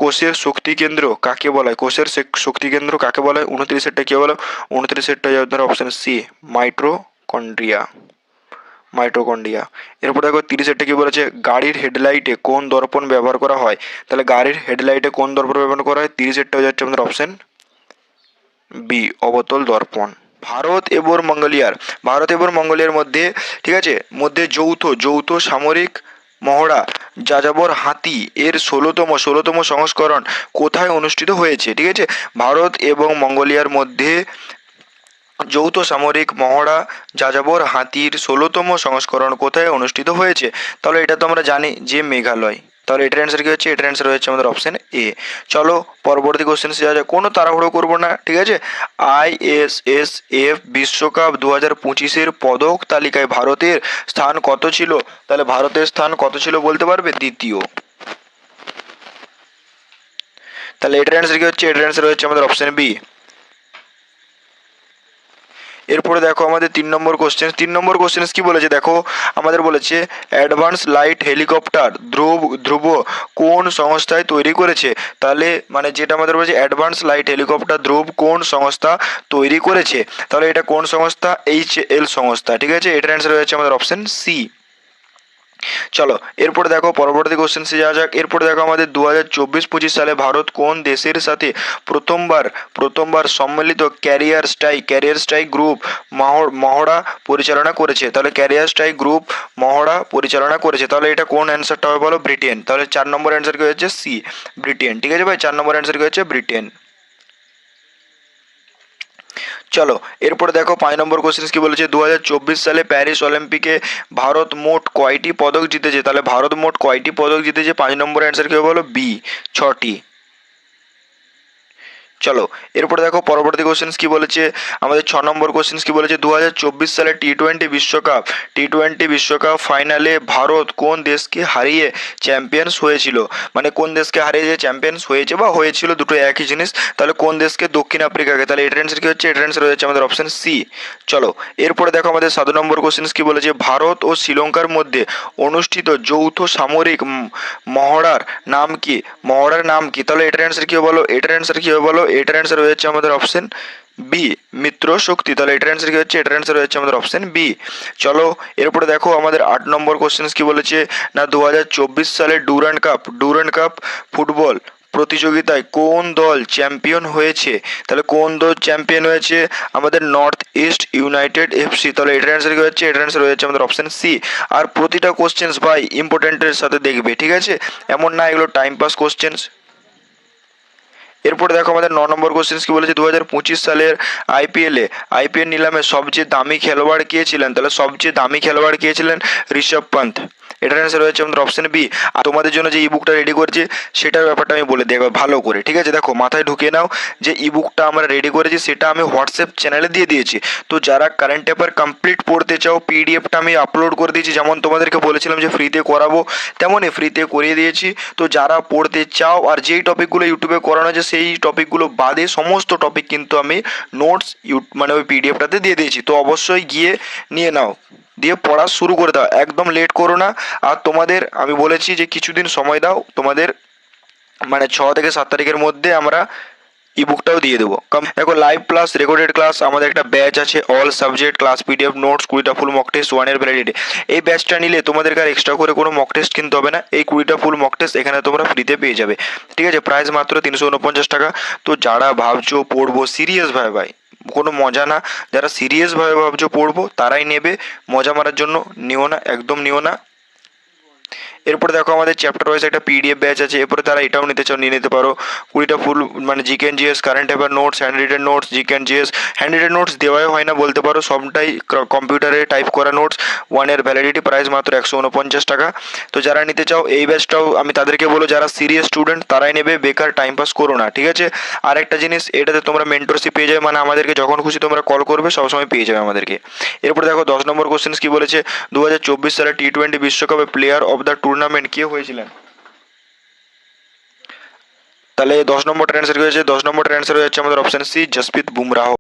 কোষের শক্তি কেন্দ্র কাকে বলা হয়? কোষের শক্তি কেন্দ্র কাকে বলা হয়? 29 কি বলো? 29 যাবে অপশন সি, মাইটোকন্ড্রিয়া, মাইটোকন্ড্রিয়া। এরপর দেখো 30 কি বলেছে? গাড়ির হেডলাইটে কোন দর্পণ ব্যবহার করা হয়? তাহলে গাড়ির হেডলাইটে কোন দর্পণ ব্যবহার করা হয়? 30 হয়ে যাচ্ছে আমাদের অপশন বি, অবতল দর্পণ। ভারত এবং মঙ্গোলিয়ার মধ্যে, ঠিক আছে, মধ্যে যৌথ সামরিক মহড়া যাযাবর হাতি এর 16তম সংস্করণ কোথায় অনুষ্ঠিত হয়েছে? ঠিক আছে, ভারত এবং মঙ্গোলিয়ার মধ্যে যৌথ সামরিক মহড়া যাযাবর হাতির 16তম সংস্করণ কোথায় অনুষ্ঠিত হয়েছে? তাহলে এটা তো আমরা জানি যে মেঘালয়। তাহলে এটার অ্যান্সার কি হচ্ছে? এটার অ্যান্সার হচ্ছে আমাদের অপশন এ। চলো পরবর্তী কোশ্চেন যাওয়া যায়, কোনো তাড়াহুড়ো করবো না, ঠিক আছে। ISSF বিশ্বকাপ 2025 পদক তালিকায় ভারতের স্থান কত ছিল? তাহলে ভারতের স্থান কত ছিল বলতে পারবে? দ্বিতীয়। তাহলে এটার অ্যান্সার কি হচ্ছে? এটার অ্যান্সার হচ্ছে আমাদের অপশন বি। এরপরে দেখো আমাদের 3 নম্বর কোশ্চেন কি বলেছে? দেখো আমাদের বলেছে অ্যাডভান্স লাইট হেলিকপ্টার ধ্রুব কোন সংস্থায় তৈরি করেছে? তাহলে মানে যেটা আমাদের বলেছে অ্যাডভান্স লাইট হেলিকপ্টার ধ্রুব কোন সংস্থা তৈরি করেছে? তাহলে এটা কোন সংস্থা? HAL সংস্থা, ঠিক আছে। এটার অ্যান্সার হচ্ছে আমাদের অপশন সি, চলো এরপরে দেখো পরবর্তী কোশ্চেন্সে যাওয়া যাক। এরপরে দেখো আমাদের 2024-25 সালে ভারত কোন দেশের সাথে প্রথমবার সম্মিলিত ক্যারিয়ার স্ট্রাইক গ্রুপ মহড়া পরিচালনা করেছে? তাহলে ক্যারিয়ার স্ট্রাইক গ্রুপ মহড়া পরিচালনা করেছে, তাহলে এটা কোন অ্যান্সারটা হবে বলো? ব্রিটেন। তাহলে 4 নম্বর অ্যান্সার কি হচ্ছে? C, Britain. ঠিক আছে ভাই, 4 নম্বর অ্যান্সার কি হচ্ছে? ব্রিটেন। চলো এরপরে দেখো 5 নম্বর কোশ্চেন কি বলেছে, 2024 সালে প্যারিস অলিম্পিকে ভারত মোট কয়টি পদক জিতেছে? তাহলে ভারত মোট কয়টি পদক জিতেছে? 5 নম্বর অ্যান্সার কি হবে বলো? বি, 6টি। চলো এরপরে দেখো পরবর্তী কোশ্চেন্স কি বলেছে আমাদের 6 নম্বর কোশ্চেন্স কি বলেছে, 2024 সালে টি টোয়েন্টি বিশ্বকাপ ফাইনালে ভারত কোন দেশকে হারিয়ে চ্যাম্পিয়ন্স হয়েছিল? মানে কোন দেশকে হারিয়ে যে চ্যাম্পিয়ন্স হয়েছে বা হয়েছিল দুটো একই জিনিস, তাহলে কোন দেশকে? দক্ষিণ আফ্রিকাকে। তাহলে এটার অ্যান্সার কি হচ্ছে? এটার অ্যান্সার হয়ে যাচ্ছে আমাদের অপশন সি। চলো এরপরে দেখো আমাদের 7 নম্বর কোশ্চেন্স কি বলেছে, ভারত ও শ্রীলঙ্কার মধ্যে অনুষ্ঠিত যৌথ সামরিক মহড়ার নাম কি? মহড়ার নাম কি? তাহলে এটার অ্যান্সার কি হবে বলো? এটার অ্যান্সার কি হবে বলো? এটার অ্যান্সার হয়ে যাচ্ছে আমাদের অপশন বি, মিত্র শক্তি। তাহলে এটার অ্যান্সার কি হচ্ছে? এটার অ্যান্সার হয়ে যাচ্ছে আমাদের অপশন বি। চলো এরপরে দেখো আমাদের 8 নম্বর কোশ্চেন কি বলেছে না, 2024 সালে ডুরান্ড কাপ ফুটবল প্রতিযোগিতায় কোন দল চ্যাম্পিয়ন হয়েছে? তাহলে কোন দল চ্যাম্পিয়ন হয়েছে? আমাদের নর্থ ইস্ট ইউনাইটেড এফসি। তাহলে এটার অ্যান্সার কি হচ্ছে? এটার অ্যান্সার হয়ে যাচ্ছে আমাদের অপশন সি। আর প্রতিটা কোশ্চেন্স ভাই ইম্পর্টেন্টের সাথে দেখবে, ঠিক আছে? এমন না এগুলো টাইম পাস কোশ্চেন্স। এরপরে দেখো আমাদের 9 নম্বর কোশ্চেন কি বলেছে, 2025 সালের আইপিএল নিলামে সবচেয়ে দামি খেলোয়াড় কে ছিলেন? তাহলে সবচেয়ে দামি খেলোয়াড় কে ছিলেন? ঋষভ পান্ত। এটার অ্যান্সার হয়েছে আমাদের অপশন বি। আর তোমাদের জন্য যে ইবুকটা রেডি করেছি সেটার ব্যাপারটা আমি বলে দেখবে ভালো করে, ঠিক আছে? দেখো মাথায় ঢুকিয়ে নাও যে ইবুকটা আমরা রেডি করেছি সেটা আমি হোয়াটসঅ্যাপ চ্যানেলে দিয়ে দিয়েছি। তো যারা কারেন্ট অ্যাফেয়ার কমপ্লিট পড়তে চাও পিডিএফটা আমি আপলোড করে দিয়েছি, যেমন তোমাদেরকে বলেছিলাম যে ফ্রিতে করাবো তেমনই ফ্রিতে করিয়ে দিয়েছি। তো যারা পড়তে চাও আর যেই টপিকগুলো ইউটিউবে করানো হয়েছে সেই টপিকগুলো বাদে সমস্ত টপিক কিন্তু আমি নোটস মানে ওই পিডিএফটাতে দিয়ে দিয়েছি। তো অবশ্যই গিয়ে নিয়ে নাও, দিয়ে পড়া শুরু করে দাও, একদম লেট করো না। আর তোমাদের আমি বলেছি যে কিছুদিন সময় দাও, তোমাদের মানে 6 থেকে 7 তারিখের মধ্যে আমরা ইবুকটাও দিয়ে দেবো। দেখো লাইভ প্লাস রেকর্ডেড ক্লাস আমাদের একটা ব্যাচ আছে, all subject class PDF notes 20টা ফুল মক টেস্ট 1 এর ভ্যালিডিটি। এই ব্যাচটা নিলে তোমাদেরকে আর এক্সট্রা করে কোনো মক টেস্ট কিনতে হবে না, এই 20টা ফুল মক টেস্ট এখানে তোমরা ফ্রিতে পেয়ে যাবে, ঠিক আছে? প্রাইস মাত্র 349 টাকা। তো যারা ভাবছো পড়বো সিরিয়াস ভাই কোনো মজা না, যারা সিরিয়াসভাবে ভাবছো পড়বো তারাই নেবে, মজা মারার জন্য নিও না, একদম নিও না। এরপরে দেখো আমাদের চ্যাপ্টার ওয়াইজ একটা পিডিএফ ব্যাচ আছে, এরপরে তারা এটাও নিতে চাও নিয়ে নিতে পারো। 20টা ফুল মানে GK and GS current affair notes, handwritten notes, GK and GS. Handwritten notes দেওয়াই হয় না বলতে পারো, সবটাই কম্পিউটারে টাইপ করা নোটস, 1 এর ভ্যালিডিটি, প্রাইস মাত্র 149 টাকা। তো যারা নিতে চাও এই ব্যাচটাও আমি তাদেরকে বলো যারা সিরিয়াস স্টুডেন্ট তারাই নেবে, বেকার টাইম পাস করো না, ঠিক আছে? আর একটা জিনিস, এটাতে তোমরা মেন্টরশিপ পেয়ে যাবে, মানে আমাদেরকে যখন খুশি তোমরা কল করবে সবসময় পেয়ে যাবে আমাদেরকে। এরপর দেখো 10 নম্বর কোশ্চেন কি বলেছে, 2024 সালে টি-20 বিশ্বকাপে প্লেয়ার অফ দ্য টুর্নামেন্ট কে হয়েছিলেন? তাহলে 10 নম্বরটার অ্যান্সার কি হয়েছে? 10 নম্বরটার অ্যান্সার হয়ে যাচ্ছে আমাদের অপশন সি, জসপ্রীত বুমরাহ।